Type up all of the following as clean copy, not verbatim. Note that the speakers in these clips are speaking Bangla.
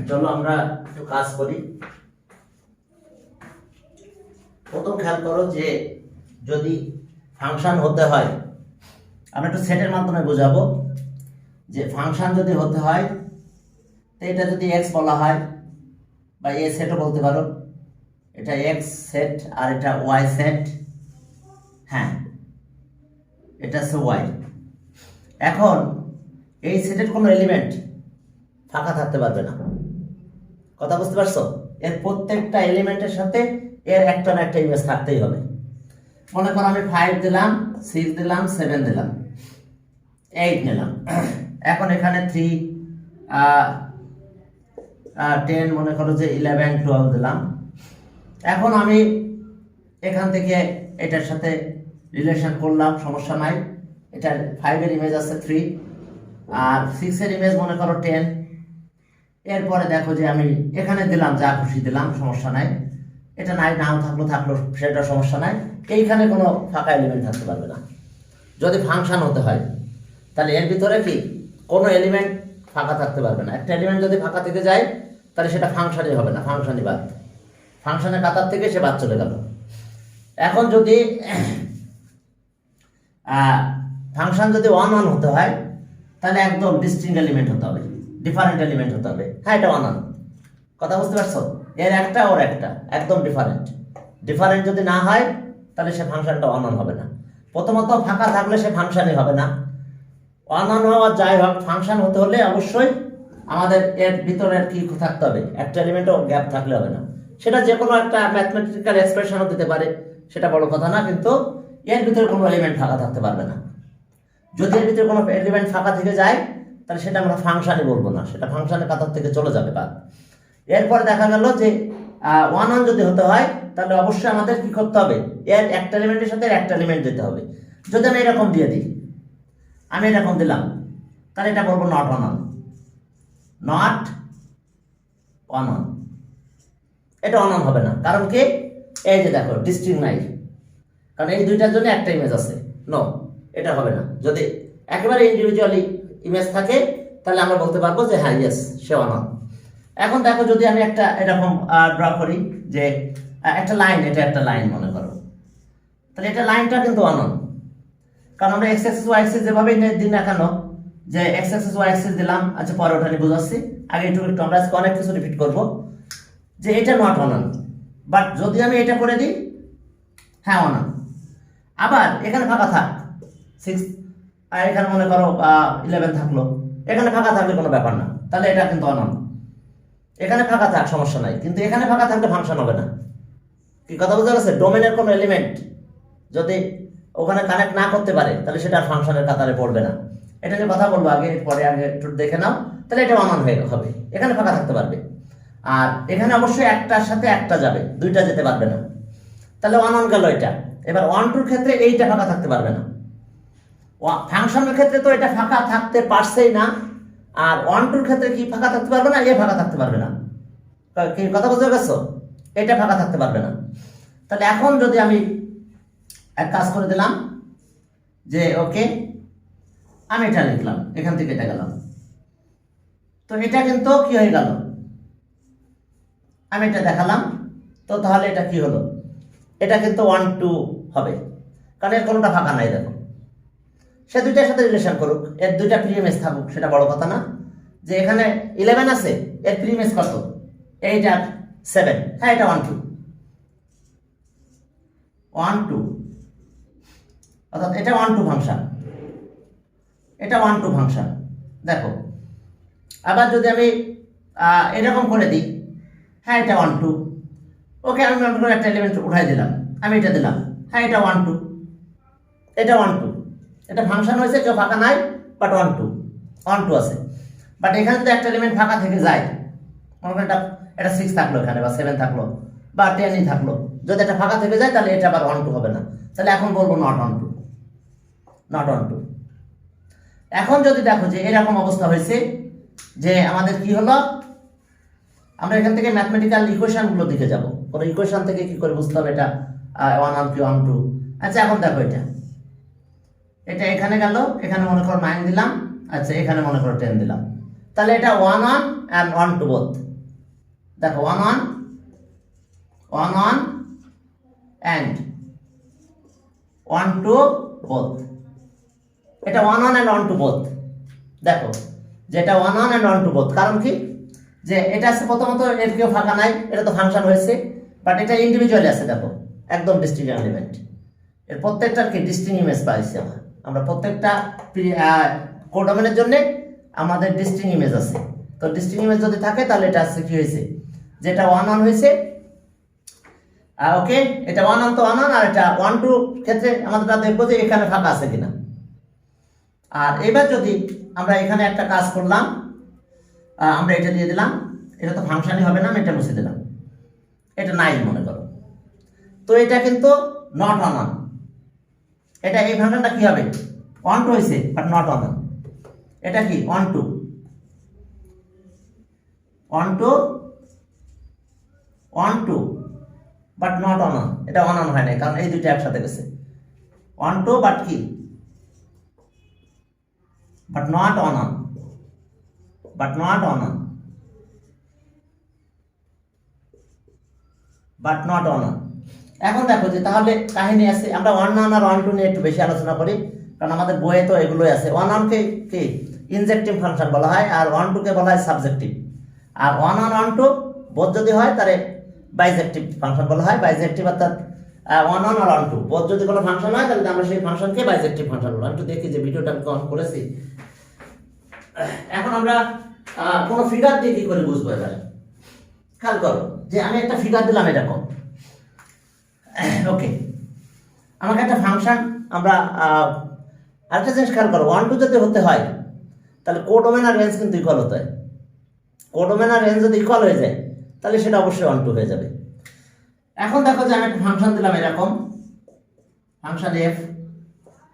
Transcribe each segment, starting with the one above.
চলো আমরা একটু কাজ করি। প্রথম খেয়াল করো যে যদি ফাংশন হতে হয়, আমরা একটু সেটের মাধ্যমে বোঝাবো যে ফাংশন যদি হতে হয় তো এটা যদি এক্স বলা হয় বা এ সেটও বলতে পারো, এটা এক্স সেট আর এটা ওয়াই সেট, হ্যাঁ এটা হচ্ছে ওয়াই। এখন এই সেটের কোনো এলিমেন্ট ফাঁকা থাকতে পারবে না, কথা বুঝতে পারছো? এর প্রত্যেকটা এলিমেন্টের সাথে এর একটা না একটা ইমেজ থাকতেই হবে। মনে করো আমি 5 দিলাম, 6 দিলাম, 7 দিলাম, 8 নিলাম, এখন এখানে 3 10 মনে করো যে 11 12 দিলাম। এখন আমি এখান থেকে এটার সাথে রিলেশন করলাম, সমস্যা নাই। এটার 5 এর ইমেজ আছে 3 আর 6 এর ইমেজ মনে করো 10। এরপরে দেখো যে আমি এখানে দিলাম যা খুশি দিলাম, সমস্যা নাই। এটা নাই নাও থাকলো সেটা সমস্যা নাই। এইখানে কোনো ফাঁকা এলিমেন্ট থাকতে পারবে না। যদি ফাংশন হতে হয় তাহলে এর ভিতরে কি কোনো এলিমেন্ট ফাঁকা থাকতে পারবে না। একটা এলিমেন্ট যদি ফাঁকা থেকে যায় তাহলে সেটা ফাংশনই হবে না, ফাংশনই বাদ, ফাংশনের কাতার থেকে সে বাদ চলে গেল। এখন যদি ফাংশন যদি ওয়ান হতে হয় তাহলে একদম ডিস্টিংক্ট এলিমেন্ট হতে হবে, ডিফারেন্ট এলিমেন্ট হতে হবে। হ্যাঁ এটা ওয়ান, কথা বুঝতে পারছো? এর একটা ওর একটা একদম ডিফারেন্ট। ডিফারেন্ট যদি না হয় তাহলে সে ফাংশনটা ওয়ান হবে না। প্রথমত ফাঁকা থাকলে সে ফাংশনই হবে না। ওয়ান হওয়া যাই হোক, ফাংশন হতে হলে অবশ্যই আমাদের এর ভিতরে কি থাকতে হবে, একটা এলিমেন্টও গ্যাপ থাকলে হবে না। সেটা যে কোনো একটা ম্যাথমেটিক্যাল এক্সপ্রেশনও দিতে পারে, সেটা বড় কথা না, কিন্তু এর ভিতরে কোনো এলিমেন্ট ফাঁকা থাকতে পারবে না। যদি এর ভিতরে কোনো এলিমেন্ট ফাঁকা থেকে যায় তাহলে সেটা আমরা ফাংশনই বলবো না, সেটা ফাংশনের কাতার থেকে চলে যাবে বাদ। এরপরে দেখা গেল যে ওয়ান যদি হতে হয় তাহলে অবশ্যই আমাদের কি করতে হবে, এর একটা এলিমেন্টের সাথে একটা এলিমেন্ট দিতে হবে। যদি আমি এরকম দিয়ে দিই, আমি এরকম দিলাম, তাহলে এটা বলবো নট ওয়ান, নট ওয়ান। এটা ওয়ান হবে না, কারণ কি এই যে দেখো ডিস্টিংক্ট নাই, কারণ এই দুইটার জন্য একটা ইমেজ আছে। নো, এটা হবে না। যদি একেবারে ইন্ডিভিজুয়ালি ইমেজ থাকে তাহলে আমরা বলতে পারবো যে হ্যাঁ ইয়েস সে ওয়ান। এখন দেখো যদি আমি একটা এরকম ড্র করি যে একটা লাইন, এটা একটা লাইন মনে করো, তাহলে এটা লাইনটা কিন্তু ওয়ান, কারণ আমরা এক্স এক্সিস ওয়াই এক্সিস যেভাবে দিন না কেন, যে এক্স এক্সিস ওয়াই এক্সিস দিলাম, আচ্ছা পরে ওটা নিয়ে বুঝাচ্ছি, আগে একটু আমরা আজকে অনেক কিছু রিপিট করবো যে এটা নট ওয়ান। বাট যদি আমি এটা করে দিই হ্যাঁ ওয়ান, আবার এখানে ফাঁকা থাক 6 আর এখানে মনে করো 11 থাকলো, এখানে ফাঁকা থাকলে কোনো ব্যাপার না, তাহলে এটা কিন্তু ওয়ান। এখানে ফাঁকা থাক সমস্যা নাই, কিন্তু এখানে ফাঁকা থাকলে ফাংশন হবে না। কি কথা বোঝা গেছে? ডোমেনের কোনো এলিমেন্ট যদি ওখানে কানেক্ট না করতে পারে তাহলে সেটা ফাংশনের কাতারে পড়বে না। এটা নিয়ে কথা বলবো আগে, পরে আগে একটু দেখে নাও। তাহলে এটা ওয়ান হয়ে হবে, এখানে ফাঁকা থাকতে পারবে, আর এখানে অবশ্যই একটার সাথে একটা যাবে, দুইটা যেতে পারবে না। তাহলে ওয়ান গেল এটা। এবার ওয়ান টুর ক্ষেত্রে এইটা ফাঁকা থাকতে পারবে না। ফাংশনের ক্ষেত্রে তো এটা ফাঁকা থাকতে পারছেই না, আর ওয়ান টুর ক্ষেত্রে কি ফাঁকা থাকতে পারবে না, এ ফাঁকা থাকতে পারবে না। কি কথা বুঝতে গেছো? এটা ফাঁকা থাকতে পারবে না। তাহলে এখন যদি আমি এক কাজ করে দিলাম যে ওকে আমি এটা লিখলাম, এখান থেকে এটা গেলাম, তো এটা কিন্তু কি হয়ে গেল, আমি এটা দেখালাম, তো তাহলে এটা কি হলো, এটা কিন্তু 1 2 হবে, কারণ এর কোনোটা ফাঁকা নাই। দেখো সে দুইটার সাথে রিলেশন করুক, এর দুইটা প্রিমিস থাকুক, সেটা বড় কথা না। যে এখানে 11 আছে, এর প্রিমিস কত, 8 আর 7, হ্যাঁ এটা 1 2 1 2, অর্থাৎ এটা 1 2 ফাংশন, এটা 1 2 ফাংশন। দেখো আবার যদি আমি এরকম করে দিই, হ্যাঁ এটা 1 2, ওকে আমি মনে করে একটা এলিমেন্ট উঠাই দিলাম, আমি এটা দিলাম, হ্যাঁ এটা 1 2, এটা 1 2, এটা ফাংশন হয়েছে, কেউ ফাঁকা নাই, বাট 1 2 আছে। বাট এখানে যদি একটা এলিমেন্ট ফাঁকা থেকে যায়, মনে করেন এটা 6 থাকলো এখানে, বা 7 থাকলো, বা 10ই থাকলো, যদি এটা ফাঁকা থেকে যায় তাহলে এটা আবার 1 2 হবে না। তাহলে এখন বলবো নট 1 2, নট 1 2। এখন যদি দেখো যে এরকম অবস্থা হয়েছে যে আমাদের কি হলো, আমরা এখান থেকে ম্যাথমেটিক্যাল ইকুয়েশন গুলো দিকে যাব, কোন ইকুয়েশন থেকে কি করে বুঝতে হবে এটা 1 কি 1 2। আচ্ছা এখন দেখো এটা এখানে গেল, এখানে মনে করো 9 দিলাম, আচ্ছা এখানে মনে করো 10 দিলাম, তাহলে এটা 1 1 and 1 2 both। দেখো 1 1 1 1 and 1 2 both। এটা 1 1 and 1 2 both। দেখো যেটা 1 1 and 1 2 both, কারণ কি যে এটা আছে প্রথমত এর কেউ ফাঁকা নাই, এটা তো ফাংশন হয়েছে, বাট এটা ইন্ডিভিজুয়ালি আছে। দেখো একদম ডিস্টিংক্ট এলিমেন্ট, এর প্রত্যেকটার কি ডিস্টিংক্ট ইমেজ পাইছি আমরা প্রত্যেকটা কোডোমেনের জন্য আমাদের ডিস্টিংক্ট ইমেজ আছে। তো ডিস্টিংক্ট ইমেজ যদি থাকে তাহলে এটা আছে কি হয়েছে, যেটা 1 1 হয়েছে ওকে, এটা 1 1 তো 1 1, আর এটা 1 2 ক্ষেত্রে আমাদের দেখবো যে এখানে ফাঁকা আছে কিনা। আর এবার যদি আমরা এখানে একটা কাজ করলাম, আমরা এটা দিয়ে দিলাম, এটা তো ফাংশনই হবে না, আমি এটা মুছে দিলাম, এটা নাই মনে করো, তো এটা কিন্তু নট অন অন। এটা এই ফাংশনটা কি হবে, 1 2 হয়েছে বাট নট অন অন। এটা কি 1 2 1 2 1 2 বাট নট অন অন, এটা অন অন হয় না, কারণ এই দুইটা একসাথে গেছে। 1 2 বাট কি, but not one on, but not one on, but not one on. এখন দেখো যে তাহলে কাহিনী আছে, আমরা 1 1 আর 1 2 নিয়ে একটু বেশি আলোচনা করি, কারণ আমাদের বইয়ে তো এগুলোই আছে। 1 1 কে কি ইনজেক্টিভ ফাংশন বলা হয়, আর 1 2 কে বলা হয় সাবজেক্টিভ। আর 1 1 1 2 বোধ যদি হয় তাহলে বাইজেক্টিভ ফাংশন বলা হয়। বাইজেক্টিভ অর্থাৎ 1 1 আর 1 2 বোধ যদি কোনো ফাংশন হয় তাহলে আমরা সেই ফাংশনকে বাইজেক্টিভ ফাংশন বলবো। আমি একটু দেখি যে ভিডিওটা আমি অন করেছি। এখন আমরা কোনো ফিগার দিয়ে কি করে বুঝবো, এবারে খেয়াল করো যে আমি একটা ফিগার দিলাম এরকম, ওকে, আমাকে একটা ফাংশন, আমরা আরেকটা জিনিস খেয়াল করো, 1 2 যদি হতে হয় তাহলে কোডোমেন আর রেঞ্জ কিন্তু ইকুয়াল হতে হয়। কোডোমেন আর রেঞ্জ যদি ইকুয়াল হয়ে যায় তাহলে সেটা অবশ্যই 1 2 হয়ে যাবে। এখন দেখো যে আমি একটা ফাংশন দিলাম এরকম, ফাংশন এফ,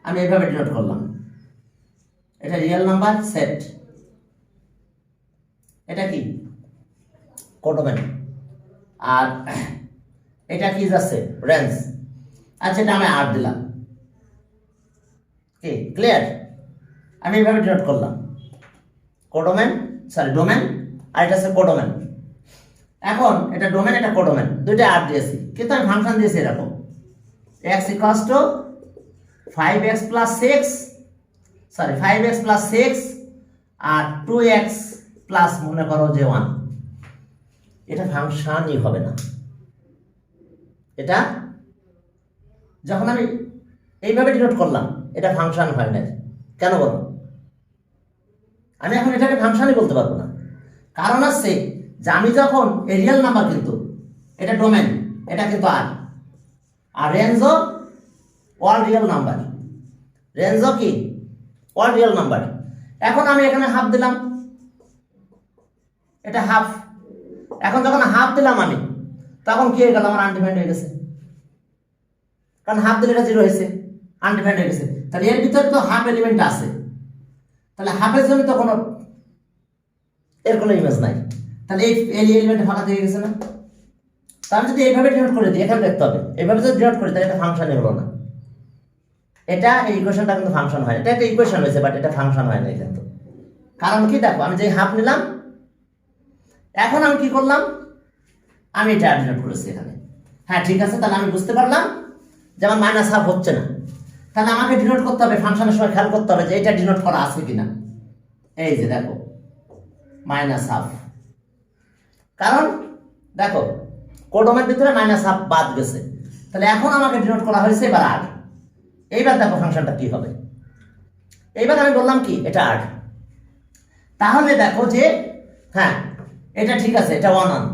আমি এইভাবে ডিনোট করলাম, এটা রিয়েল নাম্বার সেট, এটা কি কোডোমেন, আর এটা কি যাচ্ছে রেঞ্জ। আচ্ছা এটা আমি 8 দিলাম, কি ক্লিয়ার, আমি এইভাবে ডিনোট করলাম কোডোমেন, সরি ডোমেন, আর এটা হচ্ছে কোডোমেন। এখন এটা ডোমেন, এটা কোডোমেন, দুইটা 8 দিয়েছি, কিন্তু আমি ফাংশন দিয়েছি এরকম x equals to 5x plus 6, sorry 5x plus 6 আর 2x প্লাস মনে করো যে 1। এটা ফাংশনই হবে না, এটা যখন আমি এইভাবে ডিনোট করলাম এটা ফাংশন হয় না। কেন বলো, আমি এখন এটাকে ফাংশনই বলতে পারবো না, কারণ আছে যে আমি যখন এই রিয়েল নাম্বার, কিন্তু এটা ডোমেন, এটা কিন্তু আর রেঞ্জও অল রিয়েল নাম্বার, রেঞ্জও কি অল রিয়েল নাম্বার। এখন আমি এখানে হাফ দিলাম, এটা হাফ, এখন যখন হাফ দিলাম আমি, তখন কি হয়ে গেল, আমার আনডিফাইন্ড হয়ে গেছে, কারণ হাফ দিলে এটা 0 হয়েছে, আনডিফাইন্ড হয়ে গেছে। তাহলে এর ভিতরে তো হাফ এলিমেন্ট আছে, তাহলে হাফের জন্য তো কোনো এর কোনো ইমেজ নাই, তাহলে এই এলিমেন্ট ফাঁকা থেকে গেছে না। তা আমি যদি এইভাবে ডিনোট করে দিই, এখানে দেখতে হবে, এইভাবে যদি ডিনোট করি তাহলে এটা ফাংশনই হলো না। এটা এই ইকুয়েশনটা কিন্তু ফাংশন হয়, এটা একটা ইকুয়েশন হয়েছে বাট এটা ফাংশন হয় না কিন্তু। কারণ কি দেখো, আমি যে হাফ নিলাম, এখন আমি কি করলাম, আমি এটা ডিনোট করেছি এখানে। হ্যাঁ ঠিক আছে, তাহলে আমি বুঝতে পারলাম যে আমার মাইনাস হাফ হচ্ছে না, তাহলে আমাকে ডিনোট করতে হবে, ফাংশনের সময় খেয়াল করতে হবে যে এটা ডিনোট করা আছে কিনা। এই যে দেখো মাইনাস হাফ, কারণ দেখো কোডোমের ভিতরে মাইনাস হাফ বাদ গেছে, তাহলে এখন আমাকে ডিনোট করা হয়েছে এবার 8। এইবার দেখো ফাংশনটা কি হবে, এইবার আমি বললাম কি এটা 8, তাহলে দেখো যে হ্যাঁ এটা ঠিক আছে, এটা 1 1,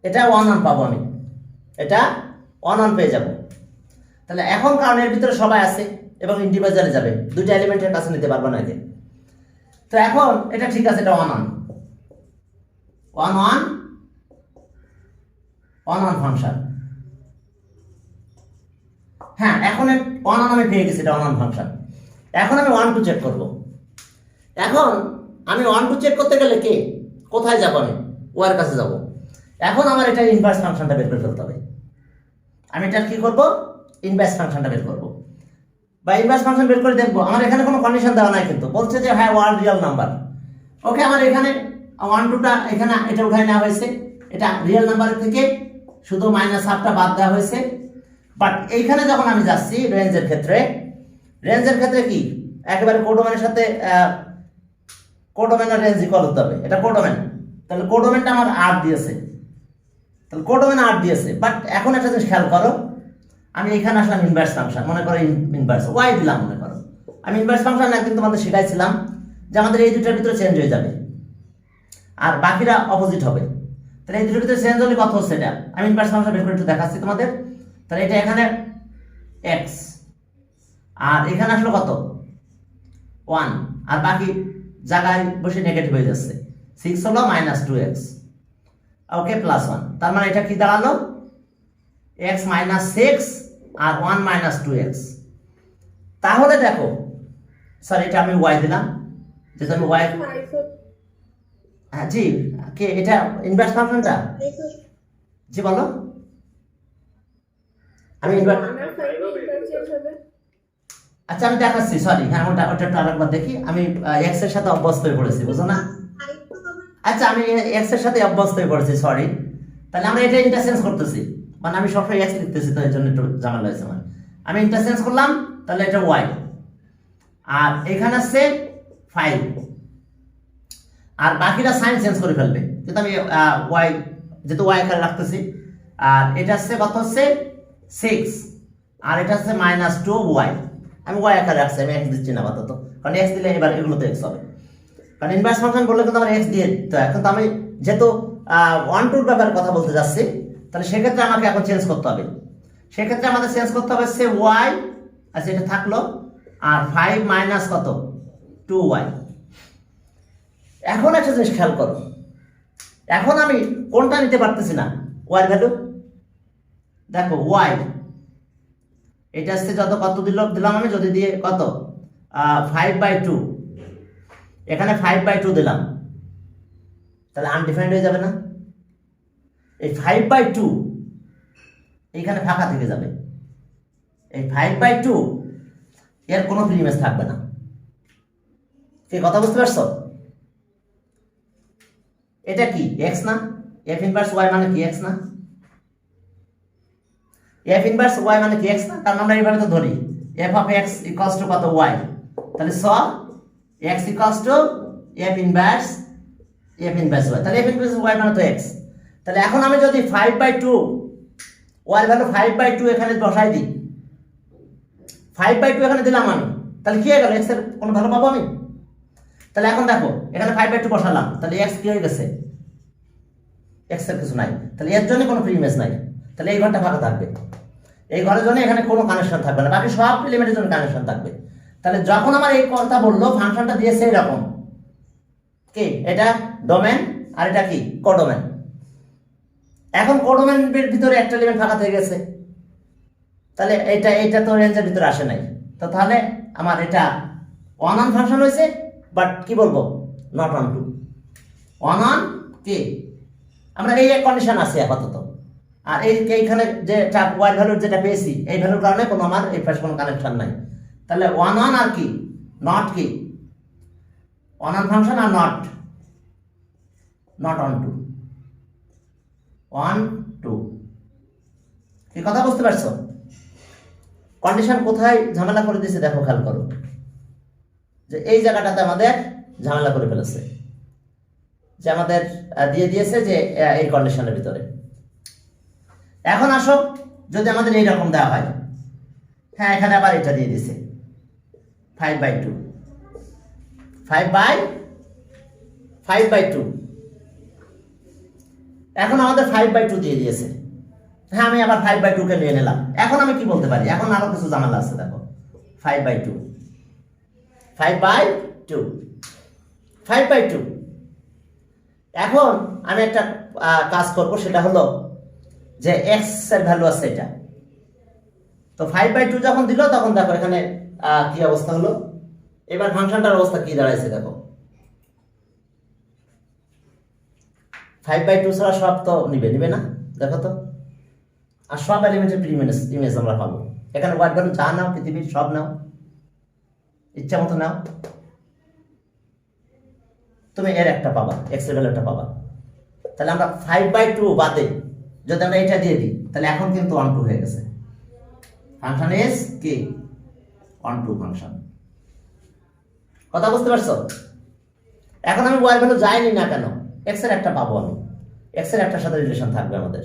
এটা 1 1 পাবো আমি, এটা 1 1 পেয়ে যাব। তাহলে এখন কারণ এর ভিতরে সবাই আছে এবং ইন্ডিভিজুয়ালি যাবে, দুইটা এলিমেন্টের কাছে নিতে পারবো না একে। তো এখন এটা ঠিক আছে, এটা 1 1 1 1 1 1 ফাংশন। হ্যাঁ এখন 1 1 আমি পেয়ে গেছি, এটা 1 1 ফাংশন। এখন আমি 1 2 চেক করব। এখন আমি 1 2 চেক করতে গেলে কে কোথায় যাব, আমি ও এর কাছে যাব। এখন আমার এটা ইনভার্স ফাংশনটা বের করে ফেলতে হবে। আমি এটা কি করব, ইনভার্স ফাংশনটা বের করব। বা ইনভার্স ফাংশন বের করে দেখবো। আমার এখানে কোনো কন্ডিশন দেওয়া নাই, কিন্তু বলছে যে হ্যাঁ ওয়ান রিয়েল নাম্বার। ওকে, আমার এখানে 1 2টা এখানে এটা উঠাই নেওয়া হয়েছে, এটা রিয়েল নাম্বারের থেকে শুধু -1/2টা বাদ দেওয়া হয়েছে। বাট এইখানে যখন আমি যাচ্ছি রেঞ্জের ক্ষেত্রে কি একেবারে কোডোমেনের সাথে কোডোমেনের রেঞ্জ ইকুয়াল হতে হবে, এটা কোডোমেন। তাহলে কোডোমেনটা আমার 8 দিয়েছে, তাহলে কোডোমেন 8 দিয়েছে। বাট এখন একটা জিনিস খেয়াল করো, আমি এখানে আসলাম ইনভার্স ফাংশন, মনে করো ইনভার্স ওয়াই দিলাম, মনে করো আমি ইনভার্স ফাংশন একদিন তোমাদের শিখাইছিলাম যে আমাদের এই দুটোর ভিতরে চেঞ্জ হয়ে যাবে আর বাকিরা অপোজিট হবে। তাহলে এই দুটোর ভিতরে চেঞ্জ হলে কত হচ্ছে, এটা আমি ইনভার্স ফাংশন বের করে একটু দেখাচ্ছি তোমাদের। তাহলে এটা এখানে x আর এখানে আসলো কত 1, আর বাকি জায়গায় বসে নেগেটিভ হয়ে যাচ্ছে, 6 হলো -2x, ওকে +1। তার মানে এটা কি দাঁড়ালো x -6 আর 1 -2x। তাহলে দেখো, সরি এটা আমি y দিলাম, যেটা আমি y, হ্যাঁ জি, কে এটা ইনভার্স ফাংশনটা, জি বলো। আমি আচ্ছা আমি দেখাচ্ছি, সরি হ্যাঁ ওটা একটু আরেকবার দেখি। আমি x এর সাথে অভ্যস্ত হয়ে পড়েছি, বুঝো না? আচ্ছা আমি x এর সাথে অভ্যস্ত হয়ে পড়েছি, সরি। তাহলে আমরা এটা ইন্টারচেঞ্জ করতেছি, মানে আমি সবসময় x লিখতেছি, তো এর জন্য একটু ঝামেলা হয়েছে। মানে আমি ইন্টারচেঞ্জ করলাম, তাহলে এটা y, আর এখানে আছে 5, আর বাকিটা সাইন চেঞ্জ করে ফেলবে, কিন্তু আমি y যেহেতু y আকারে রাখতেছি। আর এটা হচ্ছে কত হচ্ছে 6, আর এটা হচ্ছে -2y, আমি y আকারে রাখছি, আমি x দিচ্ছি না আপাতত, কারণ x দিলে এবার এগুলো তো x হবে, কারণ ইনভার্স ফাংশন বললে কিন্তু আমার x দিয়ে দিতে হয়। এখন তো আমি যেহেতু 1 2 ব্যাপারে কথা বলতে যাচ্ছি, তাহলে সেক্ষেত্রে আমাকে এখন চেঞ্জ করতে হবে। সেক্ষেত্রে আমাদের চেঞ্জ করতে হবে সে y, আচ্ছা এটা থাকলো, আর 5 মাইনাস কত 2y। এখন একটা জিনিস খেয়াল করো, এখন আমি কোনটা নিতে পারতেছি না, y এর ভ্যালু দেখো, y এটা আসছে যত কত দিলাম আমি, যদি দিয়ে কত 5/2, এখানে 5/2 দিলাম, তাহলে আনডিফাইন্ড হয়ে যাবে না? এই 5/2 এইখানে ফাঁকা থেকে যাবে, এই 5/2 এর কোনো প্রিমিস থাকবে না। কি কথা বুঝতে পারছো? এটা কি x না? f ইনভার্স y মানে কি x না? f ইনভার্স y মানে কি x না? কারণ আমরা এইভাবে তো ধরি f of x equals to কত y, তাহলে স x equals to f inverse y, তাহলে f ইনভার্স y মানে তো x। তাহলে এখন আমি যদি 5/2 y এর ভ্যালু 5/2 এখানে বসাই দিই, 5/2 এখানে দিলাম আমি, তাহলে কি হয়ে গেল, x এর কোনো ভ্যালু পাবো আমি? তাহলে এখন দেখো এখানে 5/2 বসালাম, তাহলে x কি হয়ে গেছে, x এর কিছু নাই, তাহলে এর জন্য কোনো প্রিমিস নাই, তাহলে এই ঘরটা ফাঁকা থাকবে, এই ঘরের জন্য এখানে কোনো কানেকশন থাকবে না, বাকি সব এলিমেন্টের জন্য কানেকশন থাকবে। তাহলে যখন আমার এই কথা বললো ফাংশনটা দিয়েছে এরকম, কি এটা ডোমেন আর এটা কি কোডোমেন। এখন কোডোমেনের ভিতরে একটা এলিমেন্ট ফাঁকা থেকে গেছে, তাহলে এটা তো রেঞ্জের ভিতরে আসে নাই, তো তাহলে আমার এটা অন ফাংশন হয়েছে, বাট কি বলবো নট অন টু, অন কি আমরা এই কন্ডিশন আছে আপাতত। আর এইখানে যে ওয়াই ভ্যালুর যেটা পেয়েছি, এই ভ্যালুর কারণে কোনো আমার এই পাশে কোনো কানেকশন নাই, তাহলে অন আর কি নট, কি অন ফাংশন আর নট অন টু, কি কথা বুঝতে পারছো? কন্ডিশন কোথায় ঝামেলা করে দিয়েছে দেখো, খেয়াল করো যে এই জায়গাটাতে আমাদের ঝামেলা করে ফেলেছে, যে আমাদের দিয়ে দিয়েছে যে এই কন্ডিশনের ভিতরে। এখন আসো, যদি আমাদের এইরকম দেওয়া হয়, হ্যাঁ এখানে আবার এটা দিয়ে দিয়েছে 5/2, 5/2, এখন আমাদের 5/2 দিয়ে দিয়েছে, হ্যাঁ আমি আবার 5/2 কে নিয়ে নিলাম। এখন আমি কি বলতে পারি, এখন আরো কিছু ঝামেলা আছে দেখো, 5/2, 5/2। এখন আমি একটা কাজ করব, সেটা হলো যে x এর ভ্যালু আছে এটা, তো 5/2 যখন দিল তখন দেখো এখানে কি অবস্থা হলো, এবার ফাংশনটার অবস্থা কি দাঁড়াইছে দেখো, 5/2 ছাড়া সব তো নিবে না, দেখো তো, আর সব এলিমেন্টের ইমেজ আমরা পাবো, এখানে ওয়ার্ড ভ্যালু যা নাও পৃথিবীর সব নাও, ইচ্ছা মতো নাও, তুমি এর একটা পাবা, এক্স এর ভ্যালু একটা পাবা। তাহলে আমরা 5/2 বাদে যদি আমরা এটা দিয়ে দিই তাহলে এখন কিন্তু 1 2 হয়ে গেছে। ফাংশন ইজ কি 1 2 ফাংশন। কথা বুঝতে পারছো? এখন আমি ওয়াই ভ্যালু যাইনি না কেন, এক্স এর একটা পাবো, আমি এক্স এর একটার সাথে রিলেশন থাকবে আমাদের।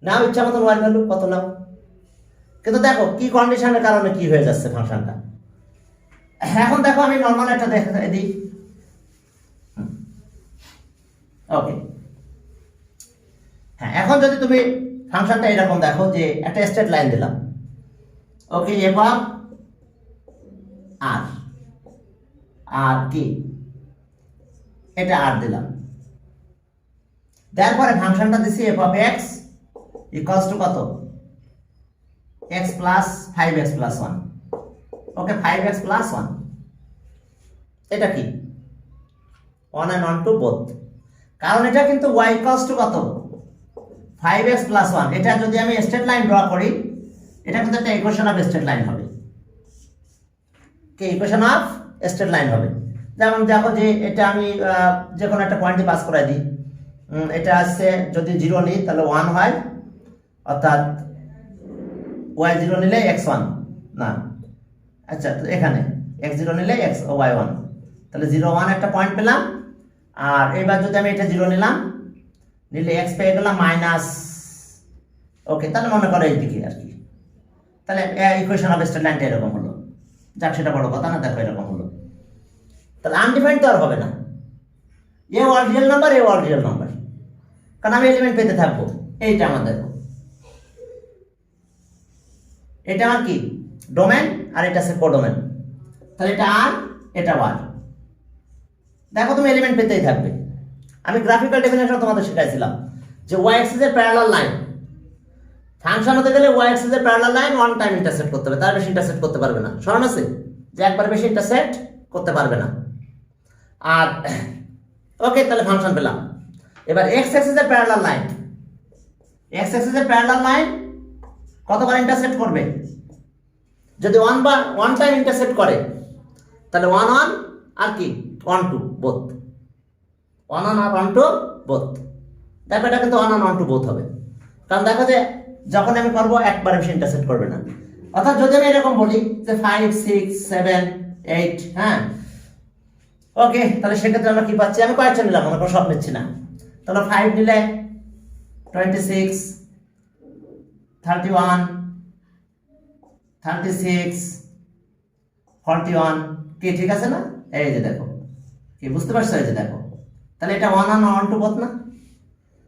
নাও ইচ্ছা মতন ওয়াই ভ্যালু কত নাও, কিন্তু দেখো কি কন্ডিশনের কারণে কি হয়ে যাচ্ছে ফাংশনটা। এখন দেখো আমি নর্মাল একটা দেখে দিই। ওকে, হ্যাঁ, এখন যদি তুমি ফাংশনটা এরকম দেখো যে একটা স্ট্রেট লাইন দিলাম, ওকে, এফ অফ আর, আর কি এটা আর দিলাম, তারপরে ফাংশনটা দিছি F of x equals to কত, এক্স প্লাস 5x প্লাস 1। ওকে, 5x প্লাস 1 এটা কি 1 and 1 to both, কারণ এটা কিন্তু y ইকুয়ালস টু কত 5x প্লাস 1। এটা যদি আমি স্ট্রেট লাইন ড্র করি, এটা কিন্তু একটা ইকুয়েশন অফ স্ট্রেট লাইন হবে, কি ইকুয়েশন অফ স্ট্রেট লাইন হবে। যেমন দেখো যে এটা আমি যে কোনো একটা কোয়ান্টিটি পাস করাই দিই, এটা আছে যদি 0 নিই তাহলে 1 হয়, অর্থাৎ y0 নিলে x1 না, আচ্ছা তো এখানে x0 নিলে y1, তাহলে 0 1 একটা পয়েন্ট পেলাম। আর এবার যদি আমি এটা 0 নিলাম, নিলে x পেয়ে গেলাম মাইনাস, ওকে, তাহলে মনে করো এইদিকে আর কি। তাহলে ইকুয়েশন অফ স্ট্রেট লাইনটা এরকম হলো, যাক সেটা বড় কথা না, দেখো এরকম হলো। তাহলে আনডিফাইন্ড তো আর হবে না, এ অল রিয়েল নাম্বার, এ অল রিয়েল নাম্বার, কারণ আমি এলিমেন্ট পেতে থাকবো। এইটা আমার দেখো, এটা আমার কি ডোমেন, আর এটা আছে কোডোমেন, তাহলে এটা আর এটা ওয়ার। দেখো তুমি এলিমেন্ট পেতেই থাকবে। আমি গ্রাফিক্যাল ডেফিনেশন তোমাদের শিখাইছিলাম যে ওয়াই অ্যাক্সিস এর প্যারালাল লাইন, ফাংশন হতে গেলে ওয়াই অ্যাক্সিস এর parallel line one time intersect করতে হবে, তার বেশি ইন্টারসেক্ট করতে পারবে না। স্মরণ আছে যে একবার বেশি ইন্টারসেক্ট করতে পারবে না। আর ওকে, তাহলে ফাংশন পেলাম। এবার এক্স অ্যাক্সিস এর প্যারালাল লাইন, এক্স অ্যাক্সিস এর প্যারালাল লাইন কতবার ইন্টারসেক্ট করবে, যদি ওয়ান টাইম ইন্টারসেক্ট করে তাহলে 1 1 আর কি 1 2 বোথ, 1 1 আর 1 2 বোথ। দেখো এটা কিন্তু 1 1 1 2 বোথ হবে, কারণ দেখো যে যখন আমি করবো একবারে বেশি ইন্টারসেক্ট করবে না। অর্থাৎ যদি আমি এরকম বলি যে 5 6 7 8, হ্যাঁ ওকে, তাহলে সেক্ষেত্রে আমরা কি পাচ্ছি, আমি কয়েকটা নিলাম, মনে করো সব নিচ্ছি না। তাহলে 5 নিলে 26 31 36 41, কি ঠিক আছে না? এই যে দেখো, কি বুঝতে পারছো? এই যে দেখো, তাহলে এটা 1 1 1 2 বোথ না,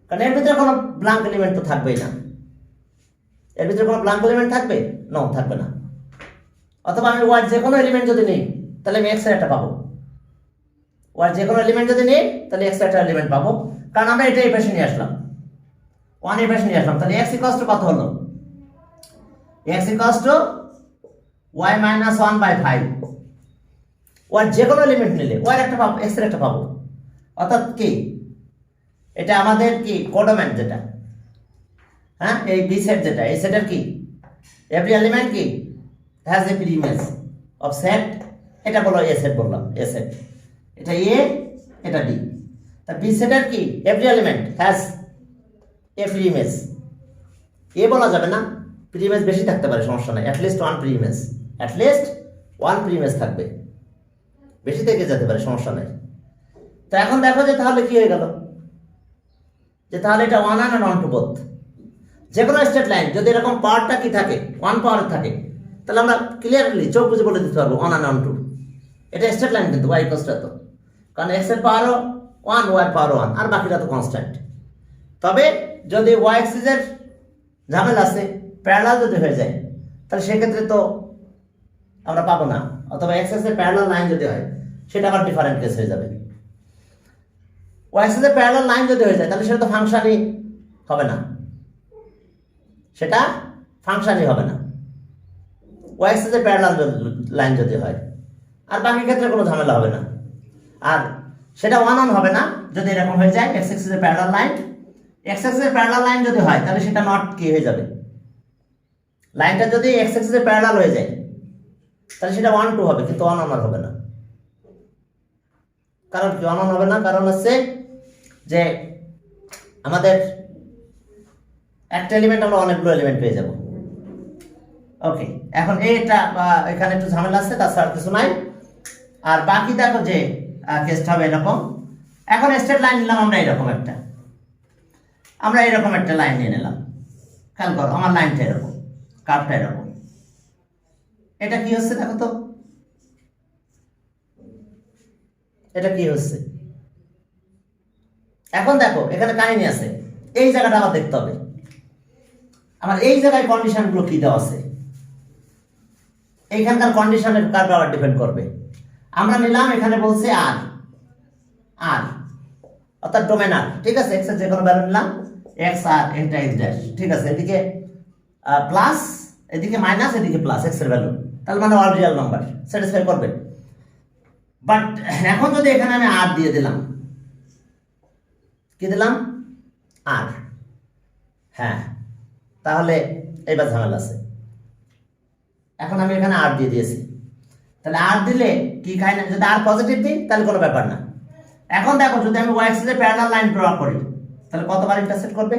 কারণ এর ভিতরে কোনো ব্ল্যাঙ্ক এলিমেন্ট তো থাকবেই না। এর ভিতরে কোনো ব্ল্যাঙ্ক এলিমেন্ট থাকবে? নো, থাকবে না। অথবা আমি ওয়ার যে কোনো এলিমেন্ট যদি নিই তাহলে আমি এক্স এর একটা পাবো, ওয়ার যে কোনো এলিমেন্ট যদি নিই তাহলে এক্স এর একটা এলিমেন্ট পাবো, কারণ আমরা এটা এই পাশে নিয়ে আসলাম, 1 এই পাশে নিয়ে আসলাম। তাহলে এক্স ইকুয়ালস টু কত হলো, x equals to y minus 1/5। ওয়ার যে কোনো এলিমেন্ট নিলে ওয়ার একটা পাবো, এক্স এর একটা পাবো। অর্থাৎ কি এটা আমাদের কি কোডোমেন যেটা, হ্যাঁ এই বি সেট যেটা, এই সেটের কি এভরি এলিমেন্ট কি has a pre image of set, এটা বলো এ সেট, বললাম এ সেট, এটা এ এটা ডি। তা বি সেটের কি every element has a pre image, এ বলা যাবে না, প্রি ইমেজ বেশি থাকতে পারে, সমস্যা নাই, at least one pre image, at least one pre image থাকবে, বেশি থেকে যেতে পারে, সমস্যা নাই। তো এখন দেখো যে তাহলে কি হয়ে গেল, যে তাহলে এটা 1 1 and 1 2 বোথ। যে কোনো স্ট্রেট লাইন যদি এরকম পাওয়ারটা কি থাকে 1 পাওয়ার থাকে, তাহলে আমরা ক্লিয়ারলি চোখ বুঝে বলে দিতে পারবো 1 and 1 2, এটা স্ট্রেট লাইন কিন্তু y ইকুয়ালস টু এত, কারণ x এর পাওয়ারও 1, y এর পাওয়ারও 1, আর বাকিটা তো কনস্ট্যান্ট। তবে যদি y অ্যাক্সিস এর ঝামেলা আছে, প্যারালাল যদি হয়ে যায়, তাহলে সেক্ষেত্রে তো আমরা পাবো না। অথবা x অ্যাক্সিস এর প্যারালাল লাইন যদি হয়, সেটা আবার ডিফারেন্ট কেস হয়ে যাবে। y অ্যাক্সিস এর প্যারালাল লাইন যদি হয়ে যায়, তাহলে সেটা তো ফাংশনই হবে না, সেটা ফাংশনই হবে না। y অ্যাক্সিস এর প্যারালাল লাইন যদি হয়, আর বাকি ক্ষেত্রে কোনো ঝামেলা হবে না। আর সেটা 1 1 হবে না যদি এরকম হয়ে যায় x অ্যাক্সিস এর প্যারালাল লাইন, x অ্যাক্সিস এর প্যারালাল লাইন যদি হয়, তাহলে সেটা নট কি হয়ে যাবে, লাইনটা যদি x অ্যাক্সিস এর প্যারালাল হয়ে যায় তাহলে সেটা 1 2 হবে, কিন্তু 1 1 হবে না। কারণ কি 1 1 হবে না? কারণ হচ্ছে যে আমাদের একটা এলিমেন্ট আমরা অনেকগুলো এলিমেন্ট পেয়ে যাব। ওকে, এখন এটা এখানে একটু ঝামেলা আছে, তাছাড়া কিছু নাই। আর বাকি দেখো যে কেসটা হবে এরকম। এখন স্ট্রেট লাইন নিলাম আমরা এরকম একটা, লাইন নিয়ে নিলাম। খেয়াল করো আমার লাইনটা এরকম, কার্ভটা এরকম। এটা কি হচ্ছে দেখো তো, এটা কি হচ্ছে? এখন দেখো এখানে কাহিনী আছে, এই জায়গাটা আবার দেখতে হবে। আমার এই জায়গায় কন্ডিশনগুলো কি দেওয়া আছে, এইখানকার কন্ডিশনের কার্ভ আবার ডিপেন্ড করবে। আমরা নিলাম এখানে বলছে আর অর্থাৎ ডোমেন আর, ঠিক আছে। এক্স এর যে কোনো ভ্যালু নিলাম, এক্স আর এটা এক্স ড্যাশ, ঠিক আছে। এদিকে প্লাস, এদিকে মাইনাস, এদিকে প্লাস এক্স এর ভ্যালু, তাহলে মানে অল রিয়েল নাম্বার স্যাটিসফাই করবে। বাট এখন যদি এখানে আমি আর দিয়ে দিলাম, কি দিলাম? আর। হ্যাঁ, তাহলে এবার ঝামেলা আছে। এখন আমি এখানে আর দিয়ে দিয়েছি, তাহলে আর দিলে কি খাই না, যদি আর পজিটিভ দিই তাহলে কোনো ব্যাপার না। এখন দেখো যদি আমি ওয়াই অ্যাক্সিসে প্যারালাল লাইন ড্র করি, তাহলে কতবার ইন্টারসেক্ট করবে?